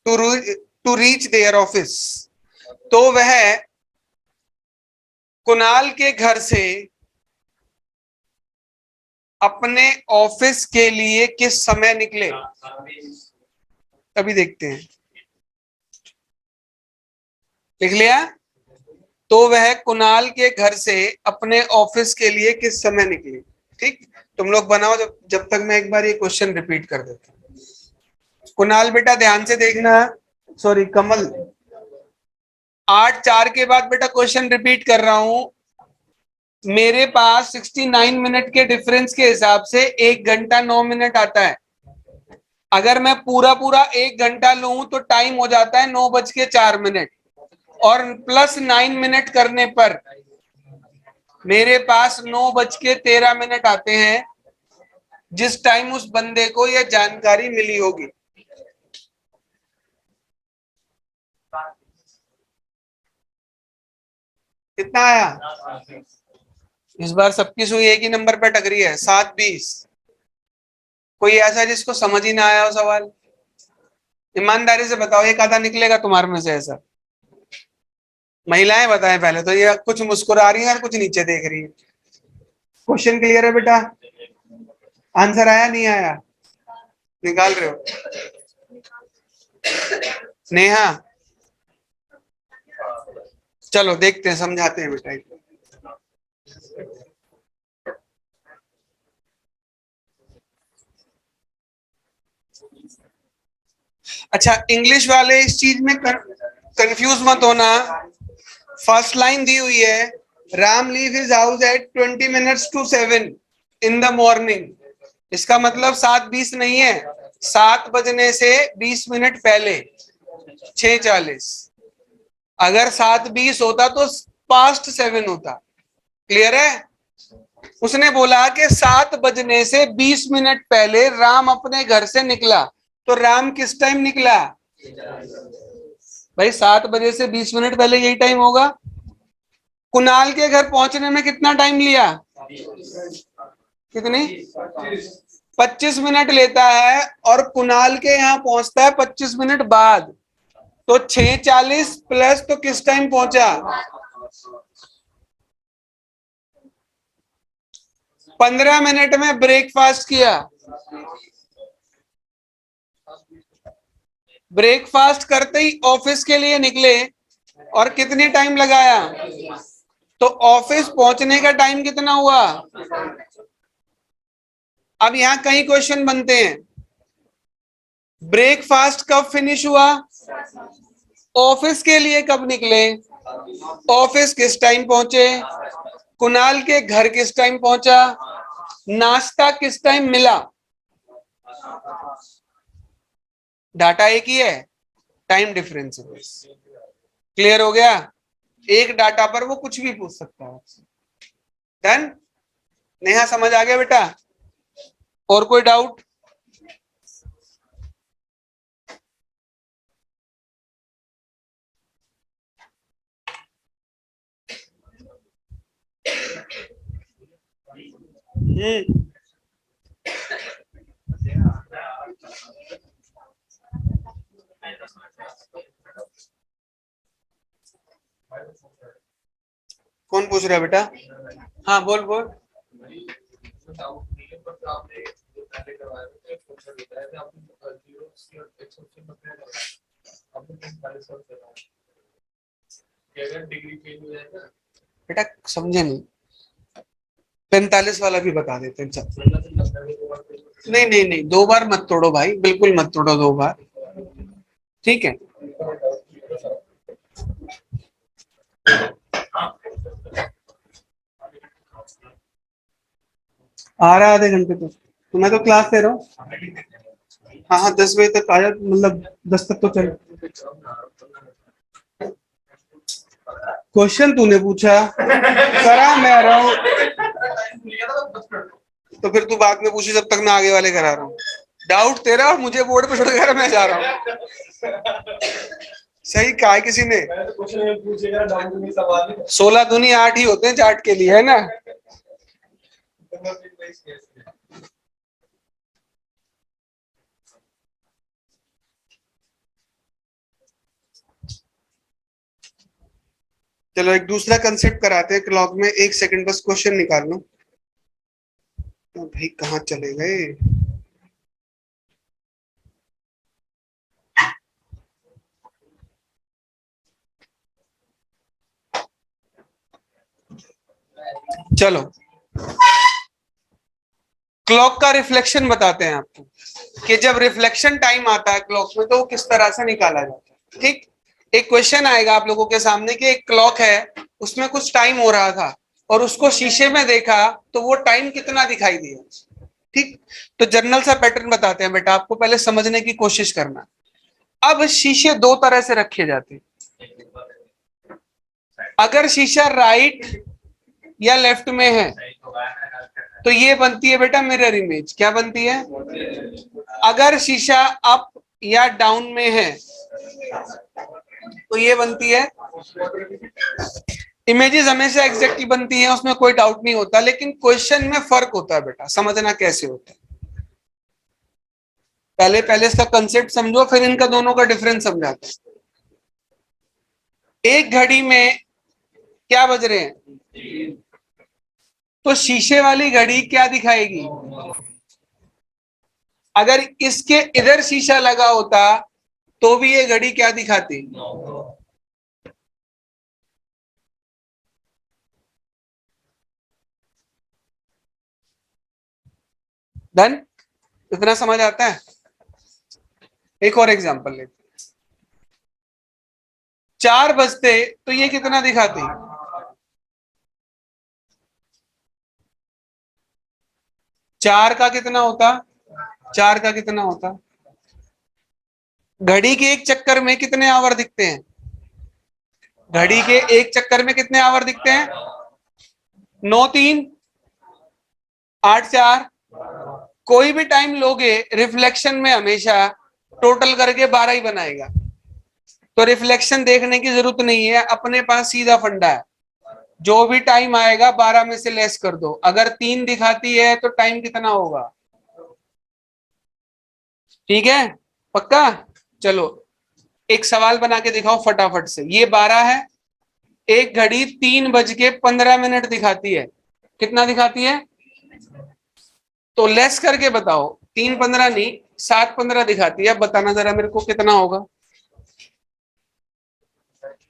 to reach their office. तो वह कुणाल के घर से अपने ऑफिस के लिए किस समय निकले? अभी देखते हैं। लिख लिया? तो वह कुणाल के घर से अपने ऑफिस के लिए किस समय निकले। ठीक, तुम लोग बनाओ जब तक मैं एक बार ये क्वेश्चन रिपीट कर देता हूं। कुणाल बेटा ध्यान से देखना, सॉरी कमल, 8-4 के बाद बेटा क्वेश्चन रिपीट कर रहा हूं। मेरे पास 69 मिनट के डिफरेंस के हिसाब से 1 घंटा 9 मिनट आता है। अगर मैं पूरा 1 घंटा लूं तो टाइम हो जाता है 9:04, और +9 मिनट करने पर मेरे पास 9:13 आते हैं, जिस टाइम उस बंदे को यह जानकारी मिली होगी। कितना आया? इस बार सबकी सुई एक ही नंबर पे टक रही है, 7:20। कोई ऐसा जिसको समझ ही ना आया हो सवाल? ईमानदारी से बताओ, एक आधा निकलेगा तुम्हारे में से ऐसा? महिलाएं बताएं पहले तो, ये कुछ मुस्कुरा रही है और कुछ नीचे देख रही है। क्वेश्चन क्लियर है बेटा? आंसर आया नहीं आया? निकाल रहे हो? नेहा, चलो देखते हैं, समझाते हैं बेटा। अच्छा, इंग्लिश वाले इस चीज में कंफ्यूज मत होना। फर्स्ट लाइन दी हुई है, Ram leave his house at 20 minutes to 7 in the morning। इसका मतलब 7:20 नहीं है, 7 बजने से 20 मिनट पहले, 6:40। अगर 7:20 होता तो पास्ट 7 होता। क्लियर है? उसने बोला कि 7 बजने से 20 मिनट पहले राम अपने घर से निकला, तो राम किस टाइम निकला? भाई 7 बजे से 20 मिनट पहले यही टाइम होगा। कुणाल के घर पहुंचने में कितना टाइम लिया? कितनी? 25 मिनट लेता है, और कुणाल के यहाँ पहुंचता है 25 मिनट बाद। तो 6:40 प्लस तो किस टाइम पहुंचा? 15 मिनट में ब्रेकफास्ट किया। ब्रेकफास्ट करते ही ऑफिस के लिए निकले, और कितनी टाइम लगाया? तो ऑफिस पहुंचने का टाइम कितना हुआ? अब यहां कई क्वेश्चन बनते हैं। ब्रेकफास्ट कब फिनिश हुआ? ऑफिस के लिए कब निकले? ऑफिस किस टाइम पहुंचे? कुणाल के घर किस टाइम पहुंचा? नाश्ता किस टाइम मिला? डाटा एक ही है, टाइम डिफरेंस है। क्लियर हो गया? एक डाटा पर वो कुछ भी पूछ सकता है। डन? नेहा समझ आ गया बेटा? और कोई डाउट? कौन पूछ रहा है बेटा? हाँ बोल बोल। बेटा समझे नहीं, 45 वाला भी बता देते हैं। चल नहीं नहीं नहीं, 2 बार मत तोड़ो भाई, बिल्कुल मत तोड़ो 2 बार, ठीक है? आ रहा है आधे घंटे तो मैं तो क्लास ले रहा हूँ। हाँ हाँ 10 बजे तक आया, मतलब 10 तक तो चल। क्वेश्चन तूने पूछा, करा मैं रहा हूँ, तो फिर तू बाद में पूछे जब तक मैं आगे वाले करा रहा हूँ। डाउट तेरा, और मुझे बोर्ड पे छोड़ कर मैं जा रहा हूँ। सही कहा है किसी ने, 16 दूनी 8 ही होते हैं चार्ट के लिए, है ना? चलो एक दूसरा कंसेप्ट कराते हैं क्लॉक में। 1 सेकंड बस क्वेश्चन निकाल लो। तो भाई कहाँ चले गए? चलो क्लॉक का रिफ्लेक्शन बताते हैं आपको, कि जब रिफ्लेक्शन टाइम आता है क्लॉक में तो वो किस तरह से निकाला जाता है। ठीक, एक क्वेश्चन आएगा आप लोगों के सामने कि एक क्लॉक है, उसमें कुछ टाइम हो रहा था, और उसको शीशे में देखा तो वो टाइम कितना दिखाई दिया। ठीक, तो जनरल सा पैटर्न बताते हैं बेटा, आपको पहले समझने की कोशिश करना। अब शीशे 2 तरह से रखे जाते हैं। अगर शीशा राइट या लेफ्ट में है तो ये बनती है बेटा मिरर इमेज। क्या बनती है? अगर शीशा अप या डाउन में है तो ये बनती है इमेजेस। हमेशा एग्जैक्ट ही बनती है, उसमें कोई डाउट नहीं होता, लेकिन क्वेश्चन में फर्क होता है बेटा, समझना कैसे होता है। पहले इसका कंसेप्ट समझो, फिर इनका दोनों का डिफरेंस समझाते हैं। एक घड़ी में क्या बज रहे हैं? तो शीशे वाली घड़ी क्या दिखाएगी? अगर इसके इधर शीशा लगा होता तो भी ये घड़ी क्या दिखाती? डन? इतना समझ आता है? एक और एग्जांपल लेते हैं। 4 बजते तो ये कितना दिखाती? 4 का कितना होता? 4 का कितना होता? घड़ी के एक चक्कर में कितने आवर दिखते हैं? घड़ी के एक चक्कर में कितने आवर दिखते हैं? 9 3 8 4। कोई भी टाइम लोगे रिफ्लेक्शन में हमेशा टोटल करके 12 ही बनाएगा। तो रिफ्लेक्शन देखने की जरूरत नहीं है, अपने पास सीधा फंडा है, जो भी टाइम आएगा 12 में से लेस कर दो। अगर 3 दिखाती है तो टाइम कितना होगा? ठीक है, पक्का। चलो एक सवाल बना के दिखाओ फटाफट से। ये 12 है, एक घड़ी 3:15 दिखाती है, कितना दिखाती है? तो लेस करके बताओ, 3:15 नहीं 7:15 दिखाती है। अब बताना जरा मेरे को कितना होगा।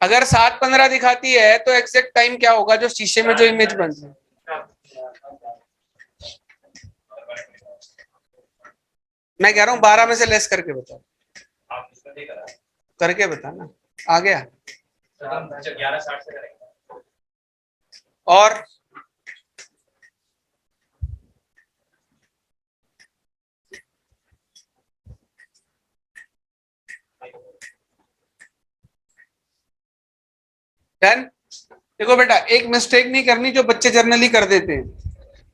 अगर 7:15 दिखाती है तो एग्जैक्ट टाइम क्या होगा जो शीशे में जो इमेज बन रही है? मैं कह रहा हूं 12 में से लेस करके बताओ, करके बताना। आ गया? 11:60 से करेंगे। और डन। देखो बेटा, एक मिस्टेक नहीं करनी जो बच्चे जर्नली कर देते हैं।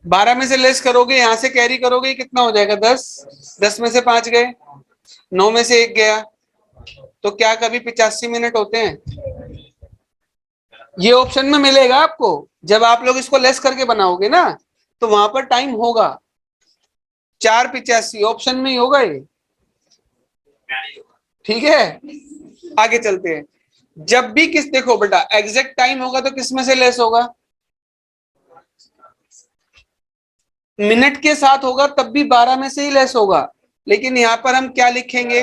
12 में से लेस करोगे, यहां से कैरी करोगे, कितना हो जाएगा? 10। 10 में से 5 गए, 9 में से 1 गया, तो क्या कभी 85 मिनट होते हैं? ये ऑप्शन में मिलेगा आपको। जब आप लोग इसको लेस करके बनाओगे ना, तो वहां पर टाइम होगा 4:85, ऑप्शन में ही होगा ये। ठीक है, आगे चलते हैं। जब भी किस, देखो बेटा, एग्जैक्ट टाइम होगा तो किस में से लेस होगा? मिनट के साथ होगा तब भी 12 में से ही लेस होगा। लेकिन यहां पर हम क्या लिखेंगे?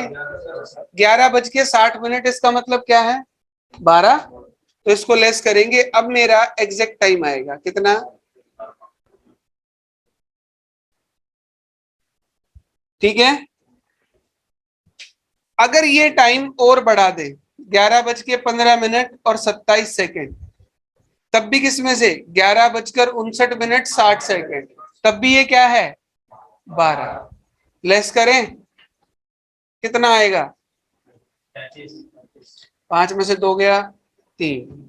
11:60। इसका मतलब क्या है? 12। तो इसको लेस करेंगे, अब मेरा एग्जैक्ट टाइम आएगा कितना? ठीक है, अगर ये टाइम और बढ़ा दे 11:15 और 27 सेकेंड, तब भी किसमें से? 11:59 60, तब भी ये क्या है? 12। लेस करें, कितना आएगा? 5 में से 2 गया, 3।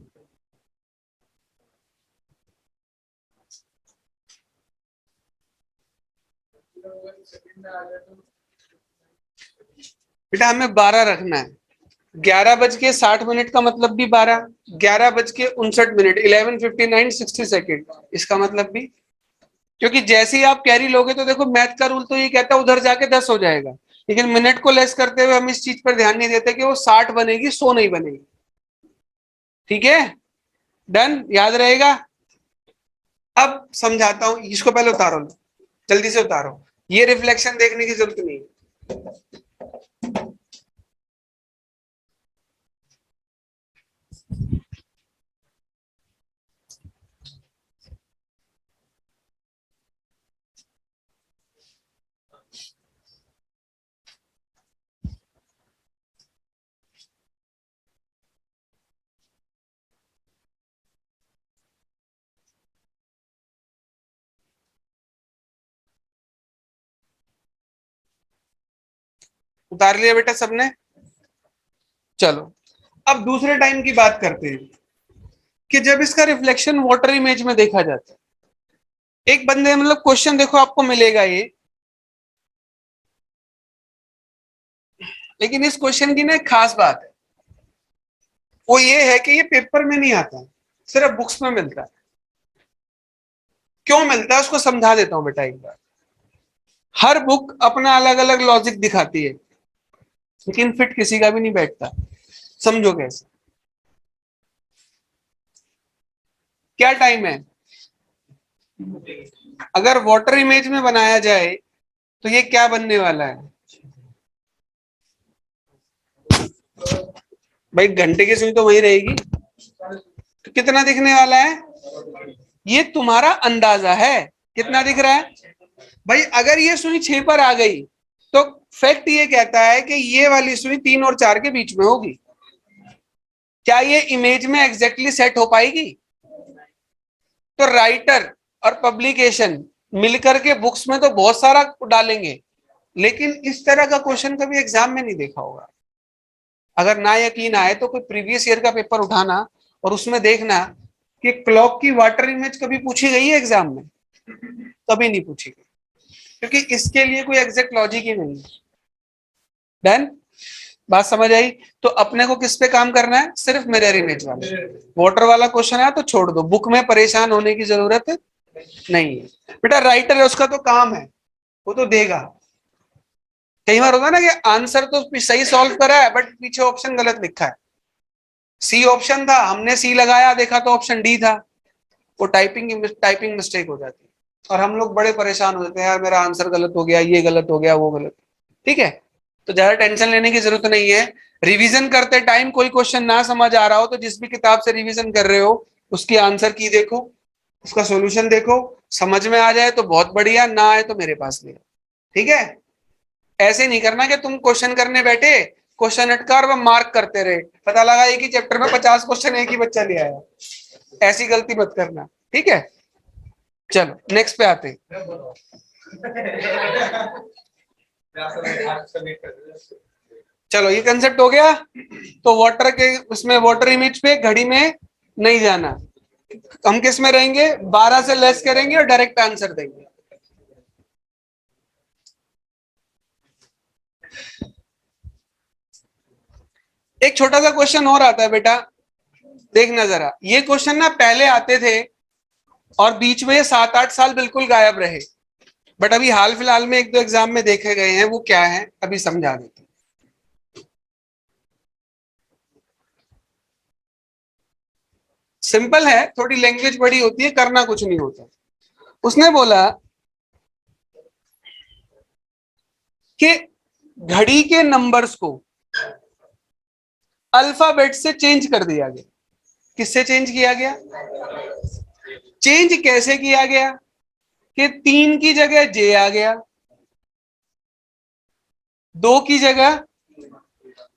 बेटा हमें 12 रखना है। 11:60 का मतलब भी 12, 11:59 11:59 इसका मतलब भी। क्योंकि जैसे ही आप कैरी लोगे तो देखो, मैथ का रूल तो ये कहता है उधर जाके 10 हो जाएगा, लेकिन मिनट को लेस करते हुए हम इस चीज पर ध्यान नहीं देते कि वो 60 बनेगी, 100 नहीं बनेगी। ठीक है, डन, याद रहेगा। अब समझाता हूं, इसको पहले उतारो, जल्दी से उतारो। ये रिफ्लेक्शन देखने की जरूरत नहीं है। उतार लिया बेटा सबने? चलो अब दूसरे टाइम की बात करते हैं कि जब इसका रिफ्लेक्शन वाटर इमेज में देखा जाता है। एक बंदे, मतलब क्वेश्चन देखो आपको मिलेगा ये, लेकिन इस क्वेश्चन की ना एक खास बात है, वो ये है कि ये पेपर में नहीं आता, सिर्फ बुक्स में मिलता है। क्यों मिलता है उसको समझा देता हूं बेटा एक बार। हर बुक अपना अलग अलग लॉजिक दिखाती है, लेकिन फिट किसी का भी नहीं बैठता। समझो कैसे? क्या टाइम है? अगर वाटर इमेज में बनाया जाए तो ये क्या बनने वाला है? भाई घंटे की सुई तो वही रहेगी, तो कितना दिखने वाला है? ये तुम्हारा अंदाजा है, कितना दिख रहा है? भाई अगर ये सुई 6 पर आ गई तो फैक्ट ये कहता है कि ये वाली सुई 3 और 4 के बीच में होगी। क्या ये इमेज में एग्जैक्टली सेट हो पाएगी? तो राइटर और पब्लिकेशन मिलकर के बुक्स में तो बहुत सारा डालेंगे, लेकिन इस तरह का क्वेश्चन कभी एग्जाम में नहीं देखा होगा। अगर ना यकीन आए तो कोई प्रीवियस ईयर का पेपर उठाना और उसमें देखना कि क्लॉक की वाटर इमेज कभी पूछी गई है एग्जाम में? कभी नहीं पूछी गई, क्योंकि इसके लिए कोई एग्जैक्ट लॉजिक ही नहीं है। डन। बात समझ आई? तो अपने को किस पे काम करना है? सिर्फ मिरर इमेज वाला। वाटर वाला क्वेश्चन है तो छोड़ दो, बुक में परेशान होने की जरूरत नहीं है। बेटा राइटर है, उसका तो काम है, वो तो देगा। कई बार होगा ना कि आंसर तो सही सॉल्व करा है बट पीछे ऑप्शन गलत लिखा है। सी ऑप्शन था, हमने सी लगाया, देखा तो ऑप्शन डी था। वो टाइपिंग मिस्टेक हो जाती है और हम लोग बड़े परेशान हो जाते हैं, यार मेरा आंसर गलत हो गया, ये गलत हो गया, वो गलत। ठीक है, तो ज्यादा टेंशन लेने की जरूरत नहीं है। रिवीजन करते टाइम कोई क्वेश्चन ना समझ आ रहा हो तो जिस भी किताब से रिवीजन कर रहे हो उसकी आंसर की देखो, उसका सॉल्यूशन देखो, समझ में आ जाए तो बहुत बढ़िया, ना आए तो मेरे पास ले। ठीक है, ऐसे नहीं करना कि तुम क्वेश्चन करने बैठे, क्वेश्चन अटका और मार्क करते रहे, पता लगा एक ही चैप्टर में 50 क्वेश्चन एक ही बच्चा ले आया। ऐसी गलती मत करना। ठीक है, चलो नेक्स्ट पे आते हैं। चलो ये कंसेप्ट हो गया। तो वाटर के उसमें वाटर इमेज पे घड़ी में नहीं जाना, हम किस में रहेंगे? 12 से लेस करेंगे और डायरेक्ट आंसर देंगे। एक छोटा सा क्वेश्चन और आता है बेटा, देखना जरा। ये क्वेश्चन ना पहले आते थे और बीच में 7-8 साल बिल्कुल गायब रहे, बट अभी हाल फिलहाल में 1-2 एग्जाम में देखे गए हैं। वो क्या है अभी समझा देते हैं। सिंपल है, थोड़ी लैंग्वेज बड़ी होती है, करना कुछ नहीं होता। उसने बोला कि घड़ी के नंबर्स को अल्फाबेट से चेंज कर दिया गया। किससे चेंज किया गया? चेंज कैसे किया गया कि 3 की जगह जे आ गया, 2 की जगह,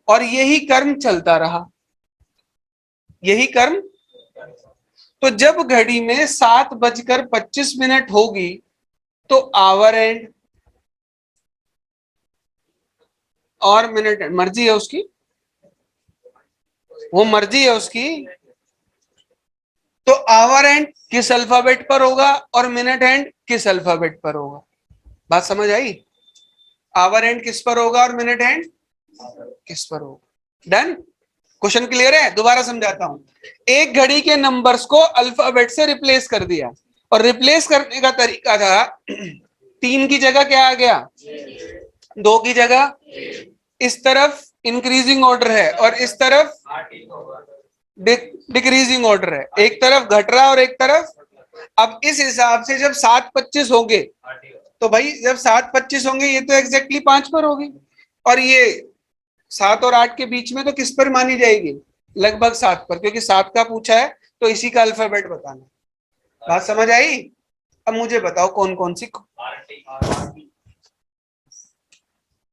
और यही कर्म चलता रहा, यही कर्म। तो जब घड़ी में 7:25 होगी तो आवर एंड और मिनट एंड, मर्जी है उसकी, वो मर्जी है उसकी। तो आवर एंड किस अल्फाबेट पर होगा और मिनट एंड किस अल्फाबेट पर होगा? बात समझ आई? आवर एंड किस पर होगा और मिनट एंड किस पर होगा? डन? क्वेश्चन क्लियर है? दोबारा समझाता हूं। एक घड़ी के नंबर्स को अल्फाबेट से रिप्लेस कर दिया, और रिप्लेस करने का तरीका था 3 की जगह क्या आ गया? 2 की जगह। इस तरफ इंक्रीजिंग ऑर्डर है और इस तरफ डिक्रीजिंग ऑर्डर है, एक तरफ घट रहा और एक तरफ। अब इस हिसाब से जब 7:25 होंगे तो भाई जब 7:25 होंगे ये तो एग्जैक्टली 5 पर होगी, और ये 7 और 8 के बीच में तो किस पर मानी जाएगी? लगभग 7 पर, क्योंकि 7 का पूछा है तो इसी का अल्फाबेट बताना। बात समझ आई? अब मुझे बताओ कौन कौन सी।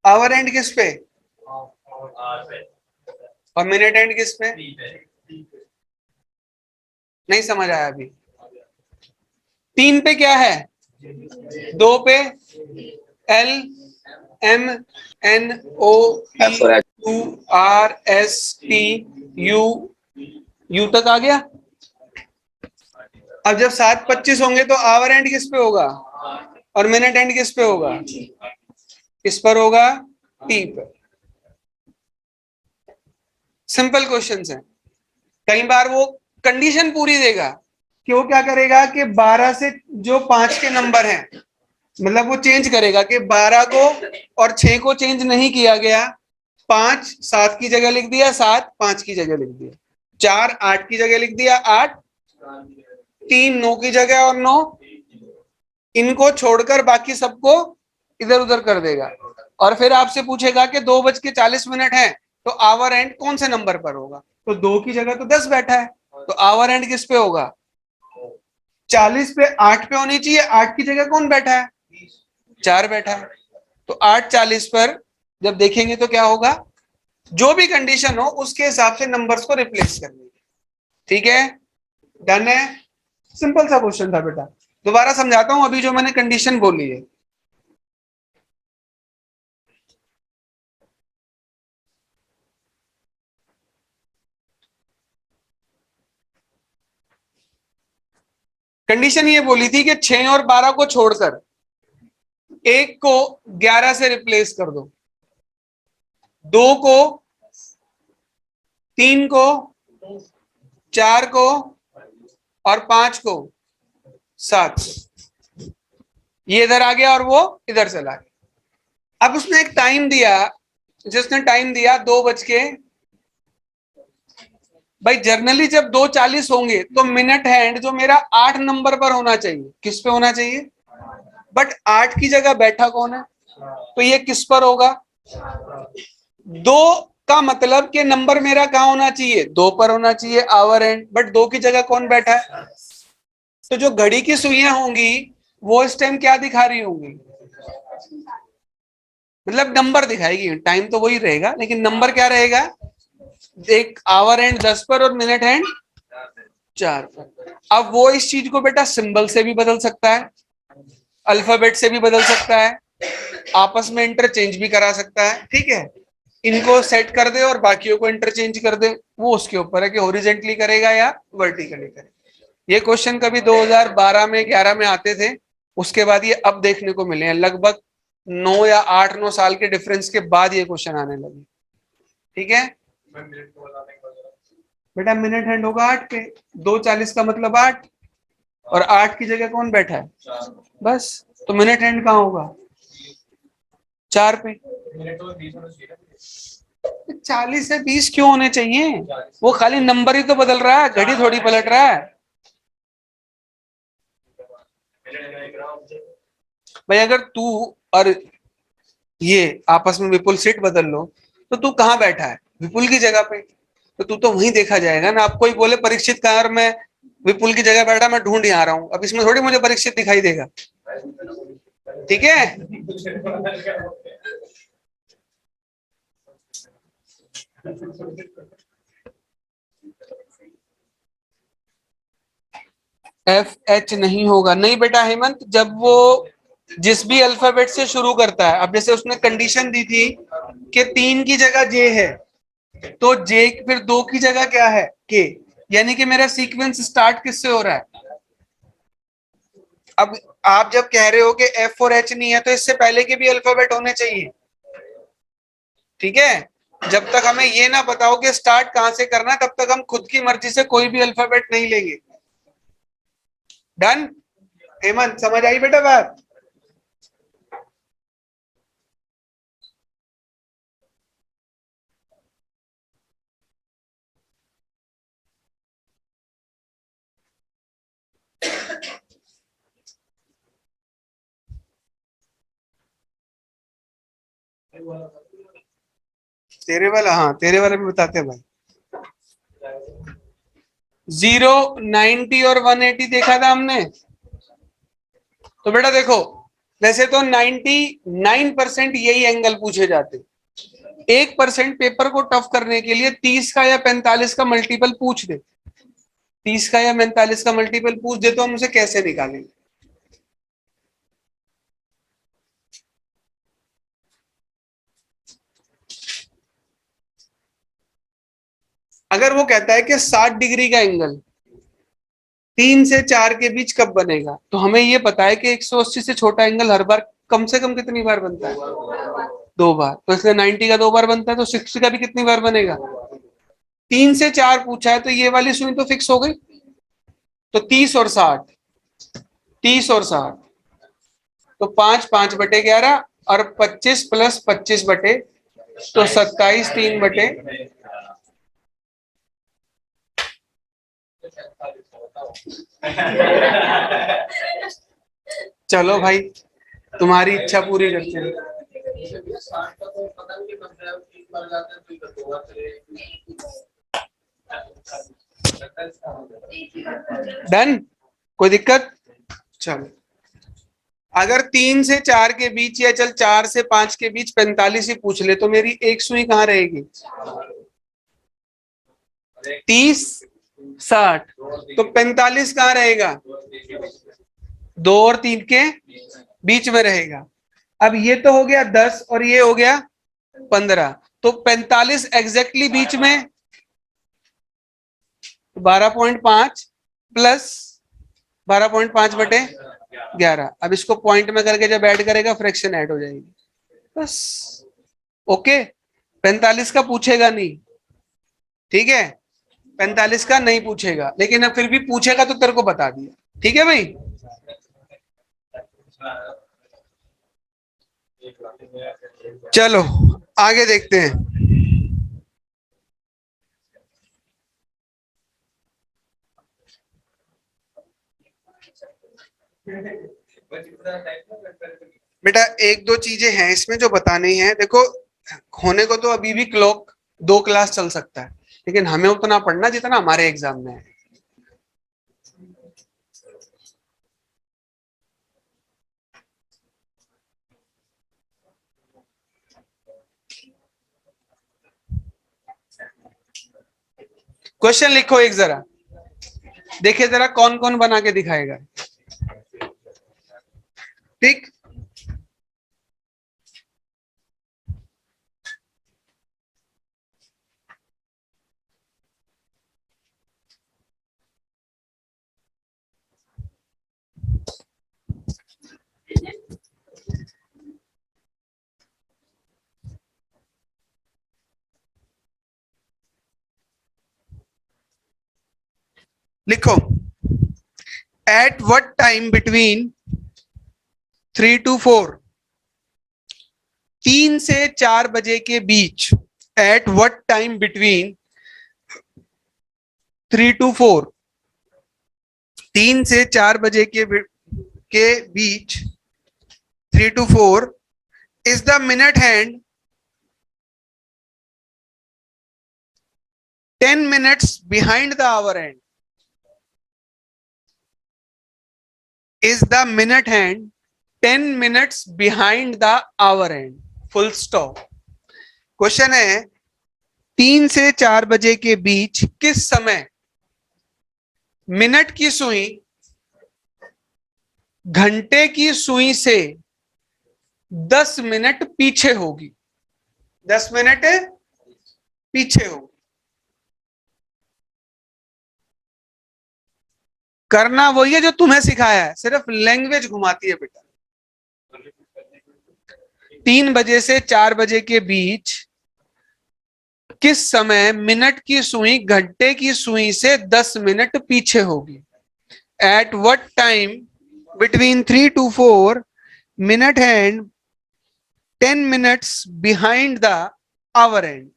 आवर एंड किस पे और मिनट एंड किस पे? नहीं समझ आया अभी? 3 पे क्या है? 2 पे L M N O P R S T U, U तक आ गया। अब जब 7:25 होंगे तो आवर एंड किस पे होगा और मिनट एंड किस पे होगा? किस पर होगा? टी पर। सिंपल क्वेश्चन है। कई बार वो कंडीशन पूरी देगा कि वो क्या करेगा कि 12 से जो 5 के नंबर हैं, मतलब वो चेंज करेगा कि 12 को और 6 को चेंज नहीं किया गया। 5 7 की जगह लिख दिया, 7 5 की जगह लिख दिया, 4 8 की जगह लिख दिया, 8 3 9 की जगह और 9, इनको छोड़कर बाकी सबको इधर उधर कर देगा। और फिर आपसे पूछेगा कि 2:40 है तो आवर एंड कौन से नंबर पर होगा? तो 2 की जगह तो 10 बैठा है, तो आवर एंड किस पे होगा? 40 पे, 8 पे होनी चाहिए। 8 की जगह कौन बैठा है? 4 बैठा है, तो 8:40 पर जब देखेंगे तो क्या होगा? जो भी कंडीशन हो उसके हिसाब से नंबर्स को रिप्लेस करनी। ठीक है, डन है। सिंपल सा क्वेश्चन था बेटा। दोबारा समझाता हूं अभी जो मैंने कंडीशन बोली है। कंडीशन ये बोली थी कि 6 और 12 को छोड़कर एक को 11 से रिप्लेस कर दो, 2 को 3 को, 4 को और 5 को 7। ये इधर आ गया और वो इधर चला गया। अब उसने एक टाइम दिया, जिसने टाइम दिया 2 बज के, भाई जनरली जब 2:40 होंगे तो मिनट हैंड जो मेरा 8 नंबर पर होना चाहिए, किस पे होना चाहिए? बट 8 की जगह बैठा कौन है? तो ये किस पर होगा? 2 का मतलब कि नंबर मेरा कहाँ होना चाहिए? 2 पर होना चाहिए, आवर एंड। बट 2 की जगह कौन बैठा है? तो जो घड़ी की सुइयां होंगी वो इस टाइम क्या दिखा रही होंगी? मतलब नंबर दिखाएगी, टाइम तो वही रहेगा लेकिन नंबर क्या रहेगा? एक आवर एंड 10 पर और मिनट हैंड 4 पर। अब वो इस चीज को बेटा सिंबल से भी बदल सकता है, अल्फाबेट से भी बदल सकता है, आपस में इंटरचेंज भी करा सकता है। ठीक है, इनको सेट कर दे और बाकियों को इंटरचेंज कर दे, वो उसके ऊपर है कि हॉरिजॉन्टली करेगा या वर्टिकली करेगा। ये क्वेश्चन कभी 2012 में 11 में आते थे, उसके बाद ये अब देखने को मिले हैं, लगभग 9 या 8-9 साल के डिफरेंस के बाद ये क्वेश्चन आने लगे। ठीक है बेटा, मिनट हैंड होगा 8 पे, 2:40 का मतलब 8 और 8 की जगह कौन बैठा है? बस, तो मिनट हैंड कहाँ होगा? 4 पे। 40 से 20 क्यों होने चाहिए? वो खाली नंबर ही तो बदल रहा है, घड़ी थोड़ी पलट रहा है। भाई अगर तू और ये आपस में विपुल सीट बदल लो तो तू कहाँ बैठा है? विपुल की जगह पे, तो तू तो वहीं देखा जाएगा ना। आप कोई बोले परीक्षित कहाँ, और मैं विपुल की जगह बैठा, मैं ढूंढ यहाँ रहा हूँ, अब इसमें थोड़ी मुझे परीक्षित दिखाई देगा। ठीक है, FH नहीं होगा। नहीं बेटा हेमंत, जब वो जिस भी अल्फाबेट से शुरू करता है, अब जैसे उसने कंडीशन दी थी कि 3 की जगह J है, तो J फिर 2 की जगह क्या है? K, यानी कि मेरा सीक्वेंस स्टार्ट किससे हो रहा है? अब आप जब कह रहे हो कि F और H नहीं है, तो इससे पहले के भी अल्फाबेट होने चाहिए। ठीक है, जब तक हमें ये ना बताओ कि स्टार्ट कहां से करना, तब तक हम खुद की मर्जी से कोई भी अल्फाबेट नहीं लेंगे। डन? हेमंत समझ आई बेटा बात? तेरे वाला, हाँ तेरे वाला भी बताते हैं भाई। 0, 90 और 180 देखा था हमने। तो बेटा देखो, वैसे तो 99% यही एंगल पूछे जाते, 1% पेपर को टफ करने के लिए 30 का या 45 का मल्टीपल पूछ दे, 30 का या 45 का मल्टीपल पूछ दे, तो हम उसे कैसे निकालेंगे? अगर वो कहता है कि 60 डिग्री का एंगल 3 से 4 के बीच कब बनेगा, तो हमें ये पता है कि 180 से छोटा एंगल हर बार कम से कम कितनी बार बनता है? 2 बार। तो इसलिए 90 का 2 बार बनता है, तो 60 का भी कितनी बार बनेगा? 3 से 4 पूछा है, तो ये वाली सुई तो फिक्स हो गई। तो 30 और 60, 30 और 60, तो 5, 5/11 और 25 प्लस 25 बटे, तो 27, 3 बटे। चलो भाई, तुम्हारी इच्छा पूरी करते हैं। डन? कोई दिक्कत? चलो, अगर 3 से 4 के बीच या चल 4 से 5 के बीच 45 ही पूछ ले, तो मेरी एक सुई कहाँ रहेगी? 30, 60, तो 45 कहाँ रहेगा? 2 और 3 के बीच में रहेगा। अब ये तो हो गया 10 और ये हो गया 15, तो 45 एग्जैक्टली बीच में, 12.5 प्लस 12.5 बटे 11। अब इसको पॉइंट में करके जब ऐड करेगा, फ्रैक्शन ऐड हो जाएगी, बस। ओके, 45 का पूछेगा नहीं, ठीक है, 45 का नहीं पूछेगा, लेकिन अब फिर भी पूछेगा तो तेरे को बता दिया। ठीक है भाई, चलो आगे देखते हैं। बेटा एक दो चीजें हैं इसमें जो बतानी है। देखो, होने को तो अभी भी क्लॉक 2 क्लास चल सकता है, लेकिन हमें उतना पढ़ना जितना हमारे एग्जाम में है। क्वेश्चन लिखो एक जरा, देखिए जरा कौन कौन बना के दिखाएगा। ठीक, लिखो, at what time between 3 to 4, 3 से 4 बजे के बीच, at what time between 3 to 4, 3 से 4 बजे के बीच 3 to 4 is the minute hand 10 minutes behind the hour hand, is the minute hand 10 minutes behind the hour hand, full stop। Question है 3 से 4 बजे के बीच किस समय मिनट की सुई घंटे की सुई से 10 मिनट पीछे होगी, 10 मिनट पीछे होगी। करना वही है जो तुम्हें सिखाया है, सिर्फ लैंग्वेज घुमाती है बेटा। 3 बजे से 4 बजे के बीच किस समय मिनट की सुई घंटे की सुई से 10 मिनट पीछे होगी। At what time between 3 to 4 minute hand 10 minutes behind the hour hand.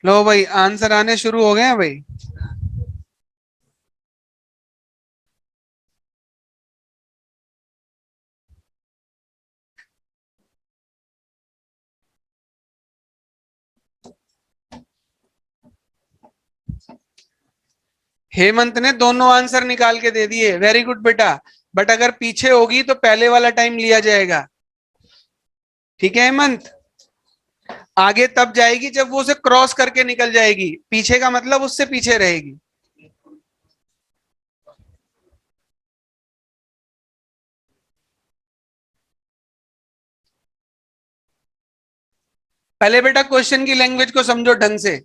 लो भाई, आंसर आने शुरू हो गए हैं भाई। हेमंत ने दोनों आंसर निकाल के दे दिए, वेरी गुड बेटा। बट अगर पीछे होगी तो पहले वाला टाइम लिया जाएगा। ठीक है हेमंत, आगे तब जाएगी जब वो उसे क्रॉस करके निकल जाएगी, पीछे का मतलब उससे पीछे रहेगी। पहले बेटा क्वेश्चन की लैंग्वेज को समझो ढंग से।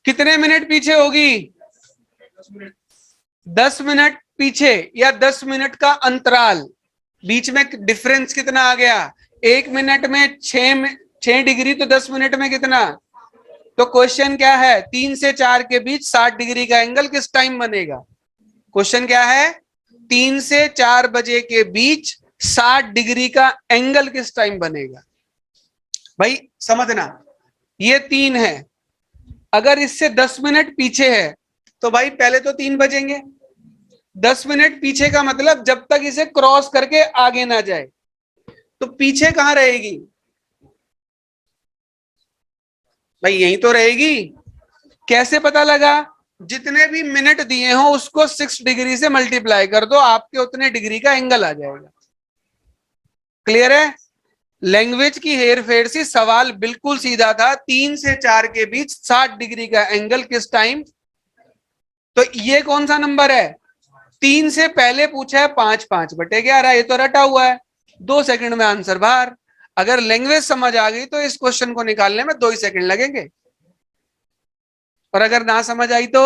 कितने मिनट पीछे होगी? 10 मिनट पीछे, या 10 मिनट का अंतराल। बीच में डिफरेंस कितना आ गया? 1 मिनट में 6 डिग्री, तो 10 मिनट में कितना? तो क्वेश्चन क्या है? 3 से 4 के बीच 60 डिग्री का एंगल किस टाइम बनेगा? क्वेश्चन क्या है? 3 से 4 बजे के बीच 60 डिग्री का एंगल किस टाइम बनेगा? भाई समझना, ये 3 है, अगर इससे 10 मिनट पीछे है तो भाई पहले तो 3 बजेंगे। 10 मिनट पीछे का मतलब जब तक इसे क्रॉस करके आगे ना जाए, तो पीछे कहां रहेगी भाई? यहीं तो रहेगी। कैसे पता लगा? जितने भी मिनट दिए हो उसको 6 डिग्री से मल्टीप्लाई कर दो, आपके उतने डिग्री का एंगल आ जाएगा। क्लियर है? लैंग्वेज की हेर फेर सी, सवाल बिल्कुल सीधा था। 3 से 4 के बीच 60 डिग्री का एंगल किस टाइम? तो ये कौन सा नंबर है? 3 से पहले पूछा है 5 5/11, ये तो रटा हुआ है, 2 सेकंड में आंसर बाहर। अगर लैंग्वेज समझ आ गई तो इस क्वेश्चन को निकालने में 2 ही सेकंड लगेंगे, और अगर ना समझ आई तो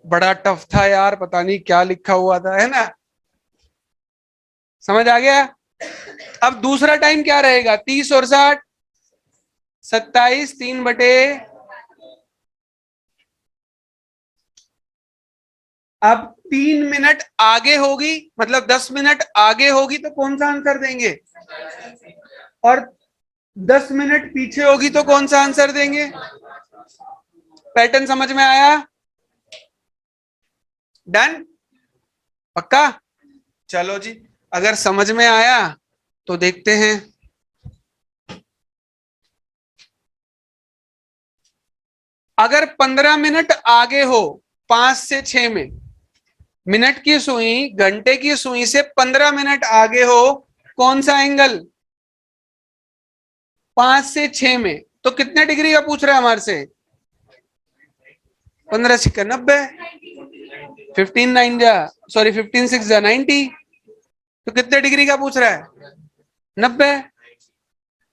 बड़ा टफ था यार, पता नहीं क्या लिखा हुआ था, है ना। समझ आ गया। अब दूसरा टाइम क्या रहेगा, 30 और 60, 27, 3 बटे। अब 3 मिनट आगे होगी, मतलब 10 मिनट आगे होगी तो कौन सा आंसर देंगे, और 10 मिनट पीछे होगी तो कौन सा आंसर देंगे। पैटर्न समझ में आया। डन, पक्का। चलो जी, अगर समझ में आया तो देखते हैं। अगर 15 मिनट आगे हो 5 से 6 में, मिनट की सुई घंटे की सुई से 15 मिनट आगे हो, कौन सा एंगल, 5 से 6 में, तो कितने डिग्री का पूछ रहा है हमारे से, 15 6 90, 15 9 जा, सॉरी 15 6 जा 90, तो कितने डिग्री का पूछ रहा है, 90।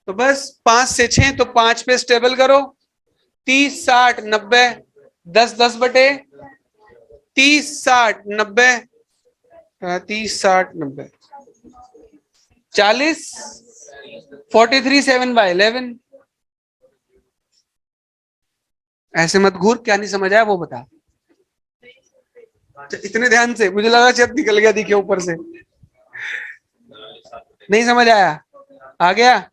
तो बस 5 से 6, तो 5 पे स्टेबल करो, 30 60 90, 10 10 बटे 30 60 90, 30 60 90, 40, 43 7/11। ऐसे मत घूर, क्या नहीं समझ आया वो बता। इतने ध्यान से, मुझे लगा शायद निकल गया दिखे ऊपर से। नहीं समझ आया, आ गया,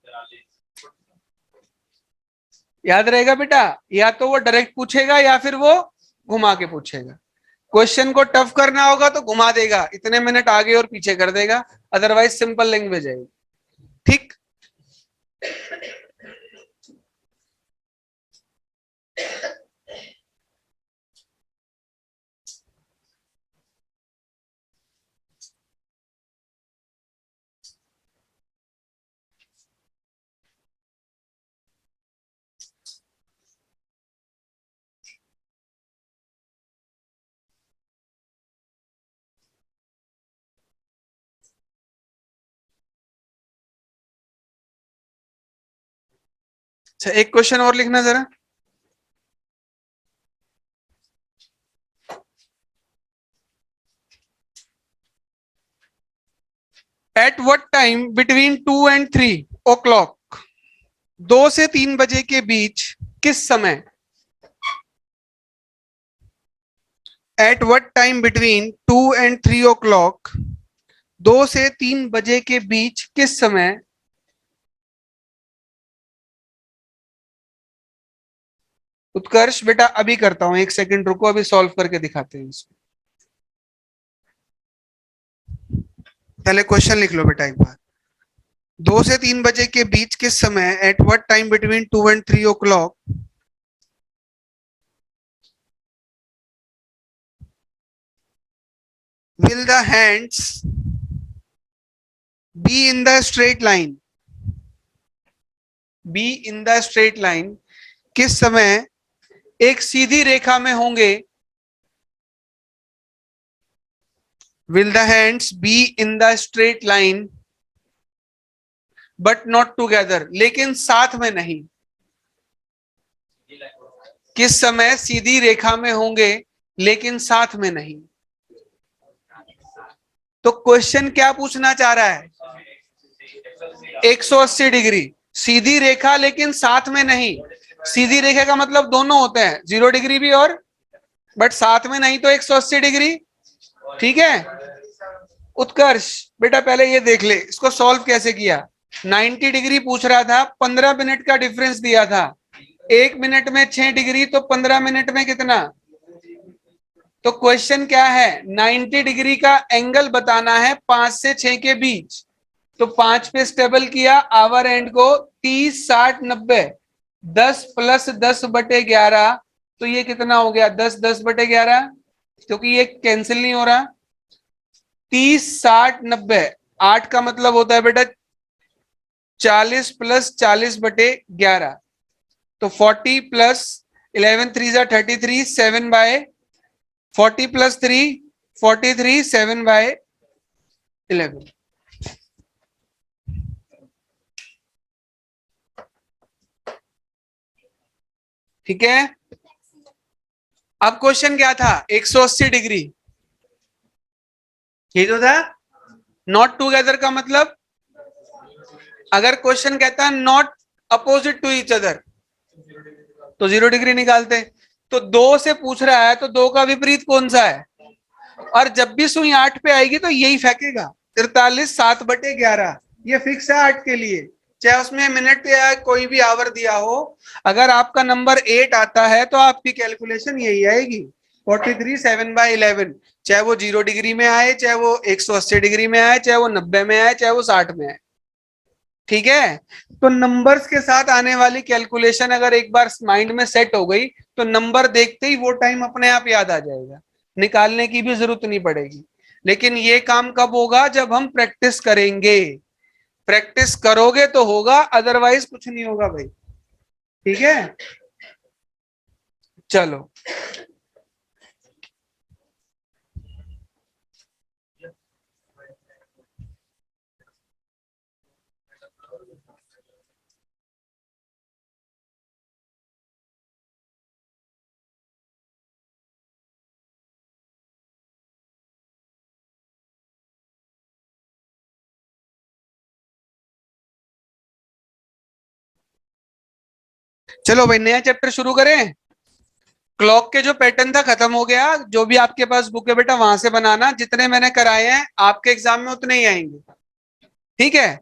याद रहेगा बेटा। या तो वो डायरेक्ट पूछेगा या फिर वो घुमा के पूछेगा। क्वेश्चन को टफ करना होगा तो घुमा देगा, इतने मिनट आगे और पीछे कर देगा, अदरवाइज सिंपल लैंग्वेज है। ठीक। अच्छा, एक क्वेश्चन और लिखना जरा। Eight what time between 2 and 3 o'clock, 2 से 3 बजे के बीच किस समय, eight what time between 2 and 3 o'clock, 2 से 3 बजे के बीच किस समय। उत्कर्ष बेटा अभी करता हूं, 1 सेकंड रुको, अभी सॉल्व करके दिखाते हैं इसको। पहले क्वेश्चन लिख लो बेटा एक बार। 2 से 3 बजे के बीच किस समय, eight what time between 2 and 3 o'clock, will the hands be in the straight line, be in the straight line, किस समय एक सीधी रेखा में होंगे। will the hands be in the straight line but not together, लेकिन साथ में नहीं। किस समय सीधी रेखा में होंगे लेकिन साथ में नहीं। तो क्वेश्चन क्या पूछना चाह रहा है, 180 डिग्री सीधी रेखा लेकिन साथ में नहीं। सीधी रेखा का मतलब दोनों होते हैं, 0 डिग्री भी और, बट साथ में नहीं तो 180 डिग्री। ठीक है। उत्कर्ष बेटा पहले ये देख ले इसको सॉल्व कैसे किया। 90 डिग्री पूछ रहा था, 15 मिनट का डिफरेंस दिया था, 1 मिनट में 6 डिग्री, तो 15 मिनट में कितना। तो क्वेश्चन क्या है, 90 डिग्री का एंगल बताना है 5 से 6 के बीच। तो 5 पे स्टेबल किया, आवर एंड को 30 60 90, 10 + 10 बटे 11, तो ये कितना हो गया 10 10 बटे 11, क्योंकि ये कैंसिल नहीं हो रहा। 30 60 90, 8 का मतलब होता है बेटा 40 + 40 बटे 11, तो 40 + 11 3 जा 33, 7/40 + 3 43, 7/11। ठीक है। अब क्वेश्चन क्या था, 180 डिग्री, ये जो था नॉट टूगेदर का मतलब, अगर क्वेश्चन कहता है not opposite to each other तो 0 डिग्री निकालते। तो 2 से पूछ रहा है तो 2 का विपरीत कौन सा है, और जब भी सुई 8 पे आएगी तो यही फेंकेगा। 43 7/11 ये फिक्स है 8 के लिए, चाहे उसमें मिनट या कोई भी आवर दिया हो। अगर आपका नंबर 8 आता है तो आपकी कैलकुलेशन यही आएगी, 43 7/11, चाहे वो 0 डिग्री में आए, चाहे वो 180 डिग्री में आए, चाहे वो 90 में आए, चाहे वो 60 में आए। ठीक है। तो नंबर्स के साथ आने वाली कैलकुलेशन अगर एक बार माइंड में सेट हो गई तो नंबर देखते ही वो टाइम अपने आप याद आ जाएगा, निकालने की भी जरूरत नहीं पड़ेगी। लेकिन ये काम कब होगा, जब हम प्रैक्टिस करेंगे। प्रैक्टिस करोगे तो होगा, अदरवाइज कुछ नहीं होगा भाई। ठीक है, चलो। चलो भाई नया चैप्टर शुरू करें। क्लॉक के जो पैटर्न था खत्म हो गया, जो भी आपके पास बुक है बेटा वहां से बनाना, जितने मैंने कराए हैं आपके एग्जाम में उतने ही आएंगे। ठीक है।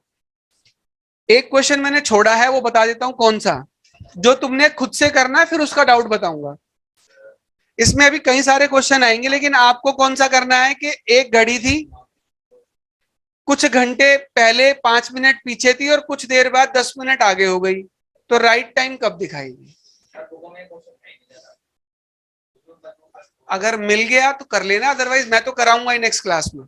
एक क्वेश्चन मैंने छोड़ा है, वो बता देता हूं कौन सा, जो तुमने खुद से करना है, फिर उसका डाउट बताऊंगा। इसमें अभी कई सारे क्वेश्चन आएंगे, लेकिन आपको कौन सा करना है कि एक घड़ी थी, कुछ घंटे पहले 5 मिनट पीछे थी और कुछ देर बाद 10 मिनट आगे हो गई, तो राइट टाइम कब दिखाएगी। अगर मिल गया तो कर लेना, अदरवाइज मैं तो कराऊंगा ही नेक्स्ट क्लास में।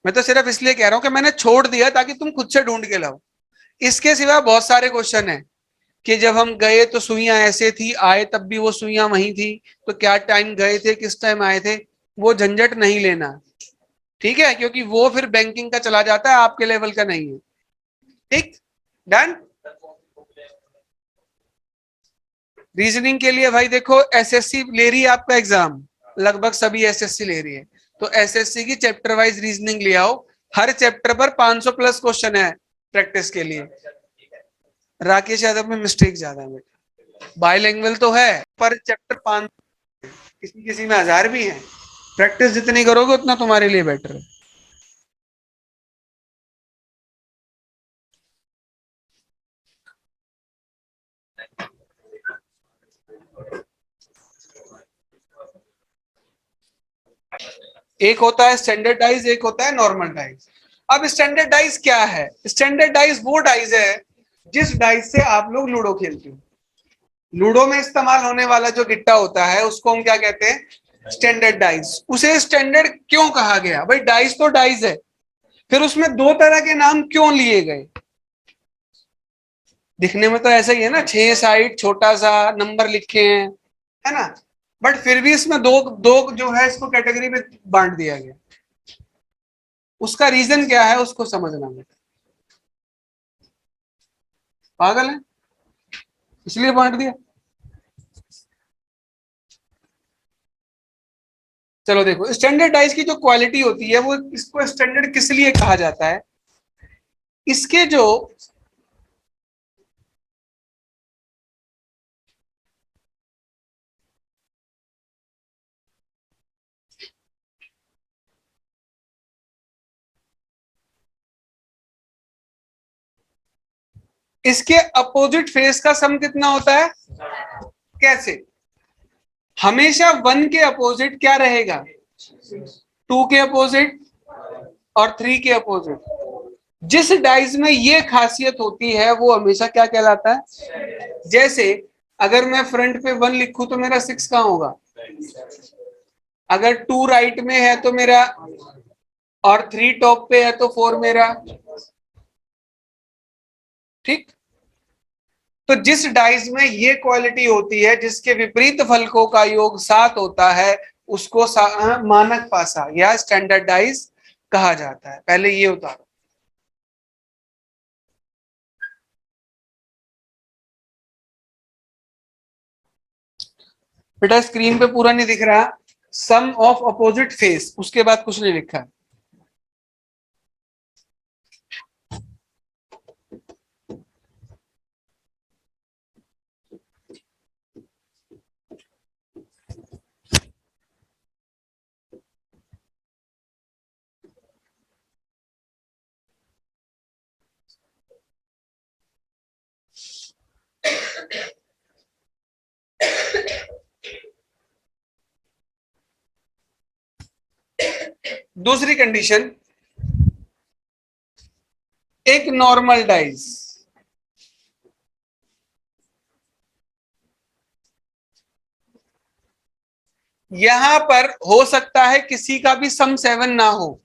मैं तो सिर्फ इसलिए कह रहा हूं कि मैंने छोड़ दिया ताकि तुम खुद से ढूंढ के लाओ। इसके सिवा बहुत सारे क्वेश्चन है कि जब हम गए तो सुइयां ऐसे थी, आए तब भी वो सुइयां वहीं थी, तो क्या टाइम गए थे, किस टाइम आए थे, वो झंझट नहीं लेना। ठीक है, क्योंकि वो फिर बैंकिंग का चला जाता है, आपके लेवल का नहीं है। ठीक, डन। रीजनिंग के लिए भाई देखो, एसएससी ले रही है आपका एग्जाम, लगभग सभी एसएससी ले रही है, तो एसएससी की चैप्टर वाइज रीजनिंग ले आओ। हर चैप्टर पर 500 प्लस क्वेश्चन है प्रैक्टिस के लिए। राकेश यादव में मिस्टेक ज्यादा है बेटा, बाईलैंग्वेज तो है पर चैप्टर 5, किसी किसी में 1000 भी है। प्रैक्टिस जितनी करोगे उतना तुम्हारे लिए बेटर है। एक होता है स्टैंडर्डाइज, एक होता है नॉर्मल डाइज। अब स्टैंडर्डाइज क्या है, स्टैंडर्डाइज वो डाइज है जिस डाइज से आप लोग लूडो खेलते हो। लूडो में इस्तेमाल होने वाला जो गिट्टा होता है उसको हम क्या कहते हैं, स्टैंडर्ड डाइज। उसे स्टैंडर्ड क्यों कहा गया, भाई डाइज तो डाइज है, फिर उसमें 2 तरह के नाम क्यों लिए गए। दिखने में तो ऐसा ही है ना, 6 साइड छोटा सा नंबर लिखे हैं, है ना, बट फिर भी इसमें दो दो जो है इसको कैटेगरी में बांट दिया गया। उसका रीजन क्या है उसको समझना है। पागल है, इसलिए बांट दिया। चलो देखो, स्टैंडर्डाइज की जो क्वालिटी होती है वो, इसको स्टैंडर्ड किस लिए कहा जाता है, इसके जो इसके अपोजिट फेस का सम कितना होता है। कैसे, हमेशा 1 के अपोजिट क्या रहेगा, 2 के अपोजिट और 3 के अपोजिट। जिस डाइज में ये खासियत होती है वो हमेशा क्या कहलाता है। जैसे अगर मैं फ्रंट पे 1 लिखूं तो मेरा 6 कहां होगा, अगर 2 राइट में है तो मेरा, और 3 टॉप पे है तो 4 मेरा। ठीक, तो जिस डाइज में ये क्वालिटी होती है, जिसके विपरीत फलकों का योग 7 होता है, उसको मानक पासा या स्टैंडर्डाइज कहा जाता है। पहले ये उतारो। बेटा स्क्रीन पे पूरा नहीं दिख रहा, सम ऑफ अपोजिट फेस, उसके बाद कुछ नहीं लिखा। दूसरी कंडीशन, एक नॉर्मल डाइस, यहां पर हो सकता है किसी का भी सम 7 ना हो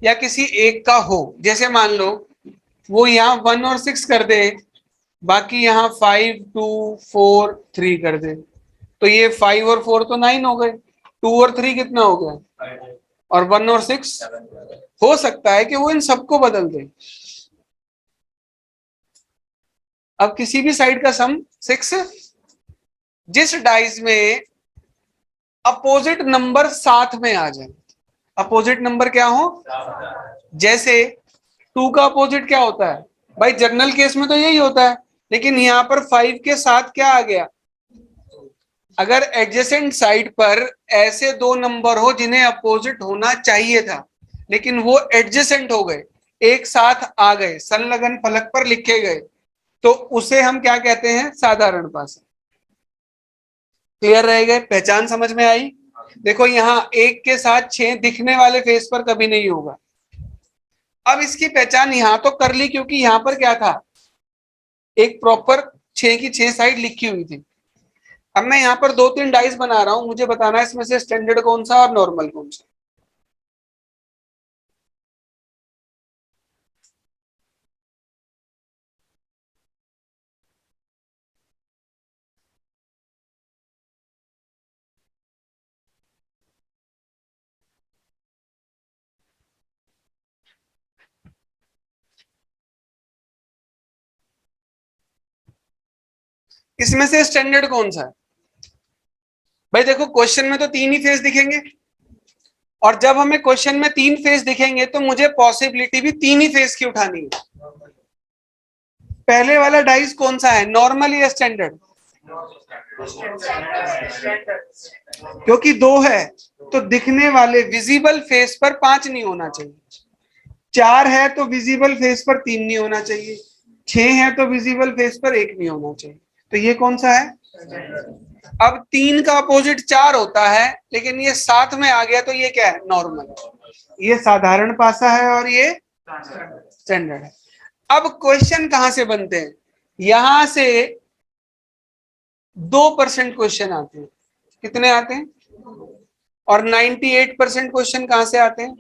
या किसी एक का हो। जैसे मान लो वो यहाँ 1 और 6 कर दे, बाकी यहाँ 5 2 4 3 कर दे, तो ये 5 और 4 तो 9 हो गए, 2 और 3 कितना हो गया, और 1 और 6। हो सकता है कि वो इन सबको बदल दे। अब किसी भी साइड का सम 6, जिस डाइस में अपोजिट नंबर साथ में आ जाए, अपोजिट नंबर क्या हो, जैसे 2 का अपोजिट क्या होता है भाई, जनरल केस में तो यही होता है, लेकिन यहाँ पर 5 के साथ क्या आ गया, अगर एडजेसेंट साइड पर ऐसे दो नंबर हो जिन्हें अपोजिट होना चाहिए था लेकिन वो एडजेसेंट हो गए, एक साथ आ गए, संलग्न फलक पर लिखे गए, तो उसे हम क्या कहते हैं, साधारण पासा। क्लियर रह गए, पहचान समझ में आई। देखो यहाँ 1 के साथ 6 दिखने वाले फेस पर कभी नहीं होगा। अब इसकी पहचान यहां तो कर ली क्योंकि यहां पर क्या था, एक प्रॉपर 6 की 6 साइड लिखी हुई थी। अब मैं यहाँ पर 2-3 डाइस बना रहा हूं, मुझे बताना है इसमें से स्टैंडर्ड कौन सा और नॉर्मल कौन सा। इसमें से स्टैंडर्ड कौन सा है भाई, देखो क्वेश्चन में तो 3 ही फेस दिखेंगे, और जब हमें क्वेश्चन में 3 फेस दिखेंगे तो मुझे पॉसिबिलिटी भी 3 ही फेस की उठानी है। पहले वाला डाइस कौन सा है, नॉर्मल या स्टैंडर्ड, क्योंकि 2 है तो दिखने वाले विजिबल फेस पर 5 नहीं होना चाहिए, 4 है तो विजिबल फेस पर 3 नहीं होना चाहिए, 6 है तो विजिबल फेस पर 1 नहीं होना चाहिए, तो ये कौन सा है। अब 3 का अपोजिट 4 होता है, लेकिन ये साथ में आ गया तो ये क्या है, नॉर्मल। ये साधारण पासा है और ये स्टैंडर्ड है। अब क्वेश्चन कहां से बनते हैं, यहां से 2% क्वेश्चन आते हैं। कितने आते हैं, और 98% क्वेश्चन कहां से आते हैं,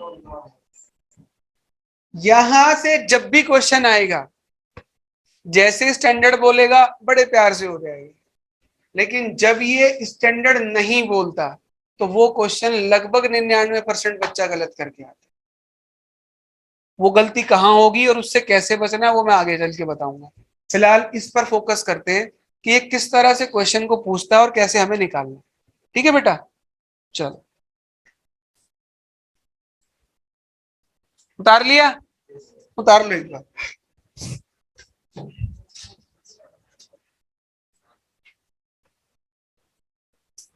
यहां से जब भी क्वेश्चन आएगा जैसे स्टैंडर्ड बोलेगा बड़े प्यार से हो जाएगा, लेकिन जब ये स्टैंडर्ड नहीं बोलता तो वो क्वेश्चन लगभग 99% बच्चा गलत करके आता है। वो गलती कहाँ होगी और उससे कैसे बचना है वो मैं आगे चल के बताऊंगा। फिलहाल इस पर फोकस करते हैं कि ये किस तरह से क्वेश्चन को पूछता है और कैसे हमें निकालना है। ठीक है बेटा, चलो उतार लिया, उतार लो एक बार।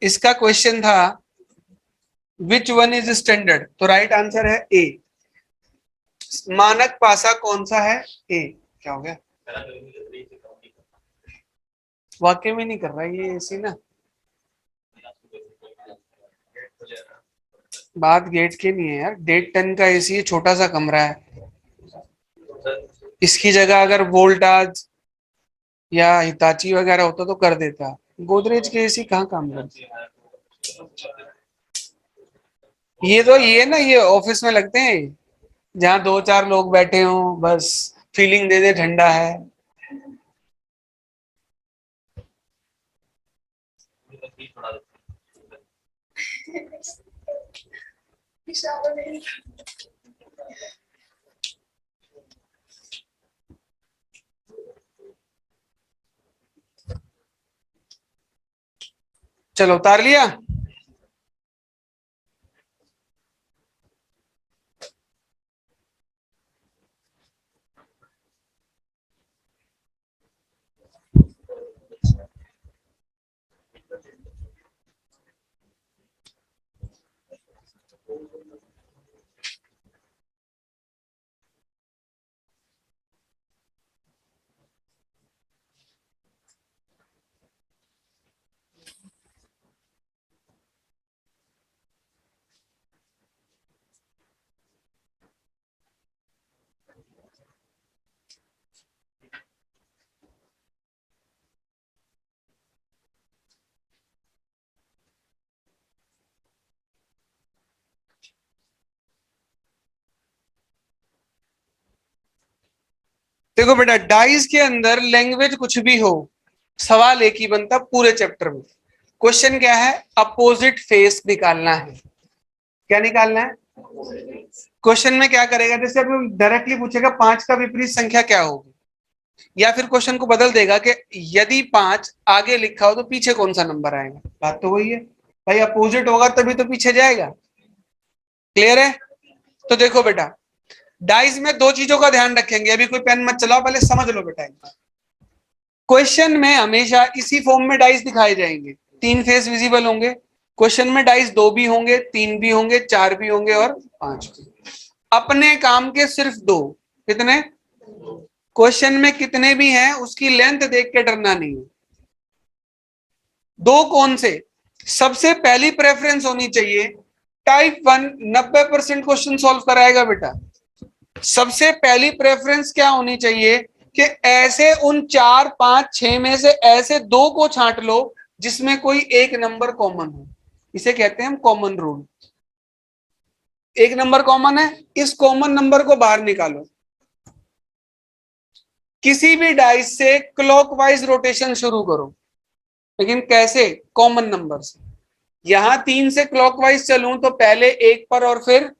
इसका क्वेश्चन था विच वन इज स्टैंडर्ड, तो राइट आंसर है ए, मानक पासा कौन सा है, ए। क्या हो गया, वाकई में नहीं कर रहा ये ऐसी ना, बात गेट की नहीं है यार, 1.5 टन का एसी है, छोटा सा कमरा है, इसकी जगह अगर वोल्टाज या हिताची वगैरह होता तो कर देता, गोदरेज के एसी कहाँ काम करती है। ये तो ये ना, ये ऑफिस में लगते हैं जहाँ 2-4 लोग बैठे हों, बस फीलिंग दे दे ठंडा है। चलो उतार लिया। देखो बेटा, डाइस के अंदर लैंग्वेज कुछ भी हो, सवाल एक ही बनता पूरे चैप्टर में। क्वेश्चन क्या है? अपोजिट फेस निकालना है। क्या निकालना है? क्वेश्चन में क्या करेगा, जैसे अब डायरेक्टली पूछेगा 5 का विपरीत संख्या क्या होगी, या फिर क्वेश्चन को बदल देगा कि यदि 5 आगे लिखा हो तो पीछे कौन सा नंबर आएगा। बात तो वही है भाई, अपोजिट होगा तभी तो पीछे जाएगा। क्लियर है? तो देखो बेटा, डाइस में दो चीजों का ध्यान रखेंगे। अभी कोई पेन मत चलाओ, पहले समझ लो बेटा एक बार। क्वेश्चन में हमेशा इसी फॉर्म में डाइस दिखाए जाएंगे, 3 फेस विजिबल होंगे। क्वेश्चन में डाइस 2 भी होंगे, 3 भी होंगे, 4 भी होंगे और 5 भी। अपने काम के सिर्फ 2। कितने? क्वेश्चन में कितने भी हैं उसकी लेंथ देख के डरना नहीं है। 2 कौन से? सबसे पहली प्रेफरेंस होनी चाहिए, टाइप 1 90% क्वेश्चन सॉल्व कराएगा बेटा। सबसे पहली प्रेफरेंस क्या होनी चाहिए कि ऐसे उन 4 5 6 में से ऐसे 2 को छांट लो जिसमें कोई एक नंबर कॉमन हो। इसे कहते हैं हम कॉमन रूल। एक नंबर कॉमन है, इस कॉमन नंबर को बाहर निकालो। किसी भी डाइस से क्लॉकवाइज रोटेशन शुरू करो, लेकिन कैसे? कॉमन नंबर से। यहां 3 से क्लॉकवाइज चलूं तो पहले 1 पर और फिर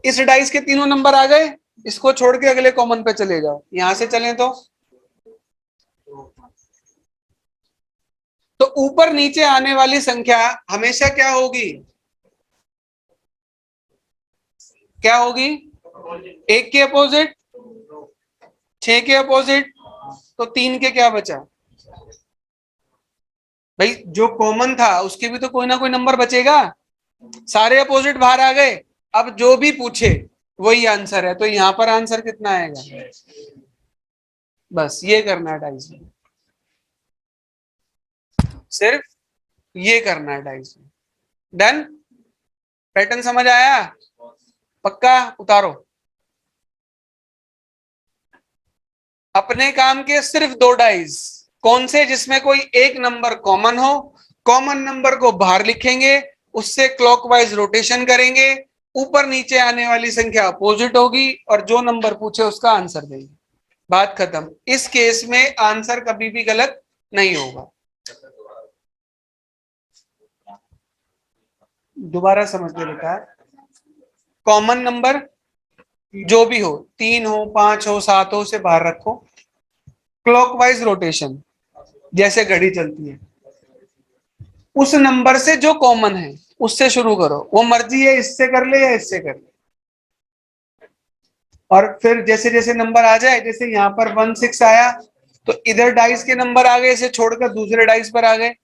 इस डाइस के तीनों नंबर आ गए, इसको छोड़ के अगले कॉमन पे चले जाओ। यहां से चलें तो ऊपर नीचे आने वाली संख्या हमेशा क्या होगी? क्या होगी? 1 के अपोजिट, 6 के अपोजिट, तो 3 के क्या बचा भाई? जो कॉमन था उसके भी तो कोई ना कोई नंबर बचेगा। सारे अपोजिट बाहर आ गए, अब जो भी पूछे वही आंसर है। तो यहां पर आंसर कितना आएगा? बस ये करना है डाइस में, सिर्फ ये करना है डाइस में। डन? पैटर्न समझ आया? पक्का? उतारो। अपने काम के सिर्फ 2 डाइस। कौन से? जिसमें कोई एक नंबर कॉमन हो। कॉमन नंबर को बाहर लिखेंगे, उससे क्लॉकवाइज रोटेशन करेंगे, ऊपर नीचे आने वाली संख्या अपोजिट होगी और जो नंबर पूछे उसका आंसर देंगे। बात खत्म। इस केस में आंसर कभी भी गलत नहीं होगा। दोबारा समझ लो बेटा, कॉमन नंबर जो भी हो, 3 हो, 5 हो, 7 हो, उसे बाहर रखो। क्लॉकवाइज रोटेशन, जैसे घड़ी चलती है, उस नंबर से जो कॉमन है उससे शुरू करो। वो मर्जी है इससे कर ले या इससे कर ले। और फिर जैसे जैसे नंबर आ जाए, जैसे यहाँ पर 1 6 आया तो इधर डाइस के नंबर आ गए, इसे छोड़कर दूसरे डाइस पर आ गए।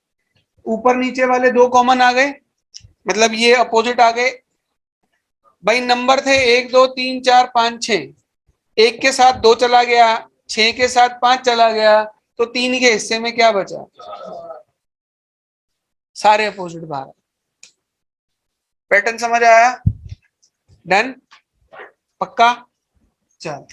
ऊपर नीचे वाले 2 कॉमन आ गए, मतलब ये अपोजिट आ गए। भाई नंबर थे 1 2 3 4 5 6, 1 के साथ 2 चला गया, 6 के साथ 5 चला गया, तो 3 के हिस्से में क्या बचा? सारे अपोजिट बाहर। पैटर्न समझ आया? डन? पक्का? चल।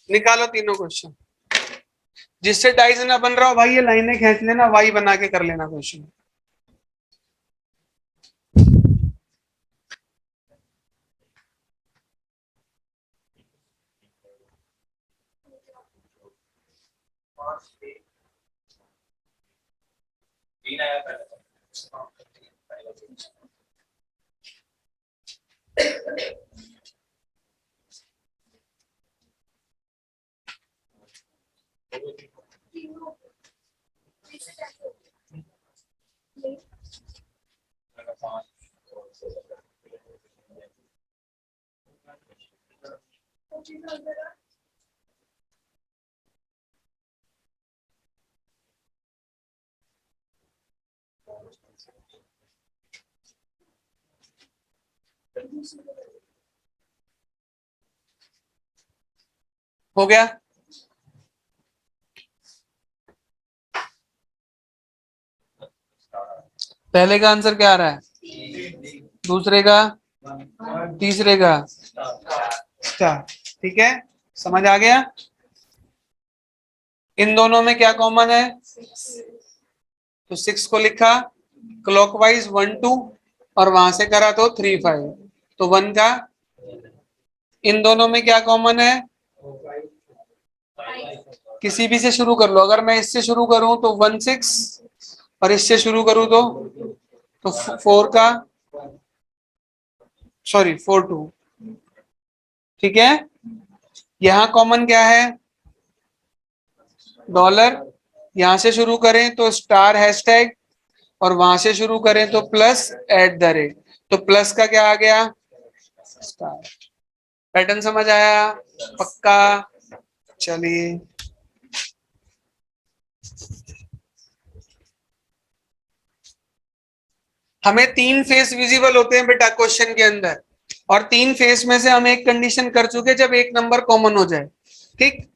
निकालो तीनों क्वेश्चन। जिससे डाइज ना बन रहा हो भाई, ये लाइनें खींच लेना, वाई बना के कर लेना क्वेश्चन। तीन आया पहले। हो गया? पहले का आंसर क्या आ रहा है? दूसरे का, तीसरे का स्टार। ठीक है, समझ आ गया? इन दोनों में क्या कॉमन है? तो 6 को लिखा क्लॉकवाइज 1 2 और वहां से करा तो 3 5, तो 1 का। इन दोनों में क्या कॉमन है? किसी भी से शुरू कर लो। अगर मैं इससे शुरू करूं तो 1 6 और इससे शुरू करूं तो 4 का, सॉरी 4 2। ठीक है, यहां कॉमन क्या है? डॉलर। यहां से शुरू करें तो स्टार हैशटैग और वहां से शुरू करें तो प्लस @, तो प्लस का क्या आ गया? स्टार। पैटर्न समझ आया? पक्का? चलिए, हमें 3 फेस विजिबल होते हैं बेटा क्वेश्चन के अंदर, और 3 फेस में से हम एक कंडीशन कर चुके जब एक नंबर कॉमन हो जाए। ठीक,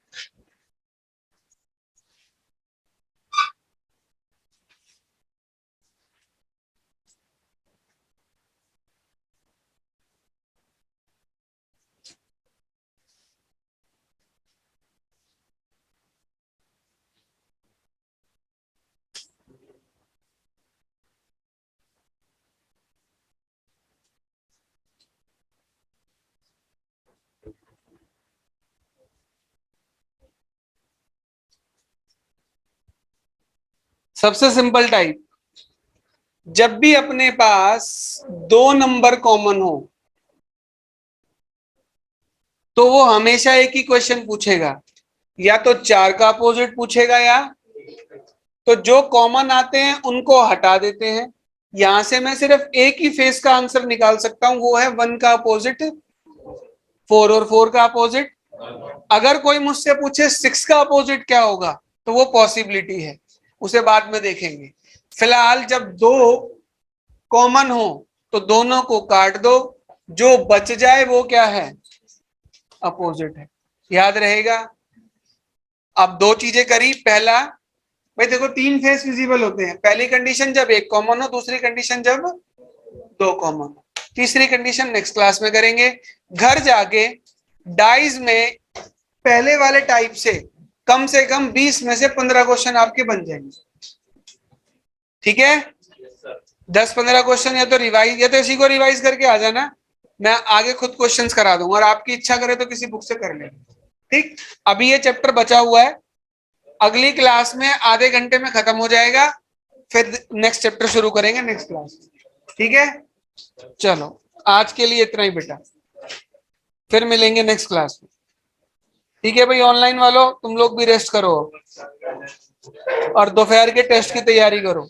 सबसे सिंपल टाइप, जब भी अपने पास 2 नंबर कॉमन हो तो वो हमेशा एक ही क्वेश्चन पूछेगा, या तो 4 का अपोजिट पूछेगा, या तो जो कॉमन आते हैं उनको हटा देते हैं। यहां से मैं सिर्फ एक ही फेस का आंसर निकाल सकता हूं, वो है 1 का अपोजिट 4 और 4 का अपोजिट। अगर कोई मुझसे पूछे 6 का अपोजिट क्या होगा, तो वो पॉसिबिलिटी है, उसे बाद में देखेंगे। फिलहाल जब 2 कॉमन हो तो दोनों को काट दो, जो बच जाए वो क्या है? अपोजिट है। याद रहेगा? अब 2 चीजें करी। पहला, भाई देखो 3 फेस विजिबल होते हैं। पहली कंडीशन जब एक कॉमन हो, दूसरी कंडीशन जब 2 कॉमन हो, तीसरी कंडीशन नेक्स्ट क्लास में करेंगे। घर जाके डाइज में पहले वाले टाइप से कम 20 में से 15 क्वेश्चन आपके बन जाएंगे। ठीक है, 10-15 क्वेश्चन या तो रिवाइज, या तो इसी को रिवाइज करके आ जाना, मैं आगे खुद क्वेश्चंस करा दूंगा, और आपकी इच्छा करे तो किसी बुक से कर लेना। ठीक, अभी ये चैप्टर बचा हुआ है, अगली क्लास में आधे घंटे में खत्म हो जाएगा, फिर नेक्स्ट चैप्टर शुरू करेंगे नेक्स्ट क्लास। ठीक है, चलो आज के लिए इतना ही बेटा, फिर मिलेंगे नेक्स्ट क्लास में। ठीक है भाई, ऑनलाइन वालों तुम लोग भी रेस्ट करो और दोपहर के टेस्ट की तैयारी करो।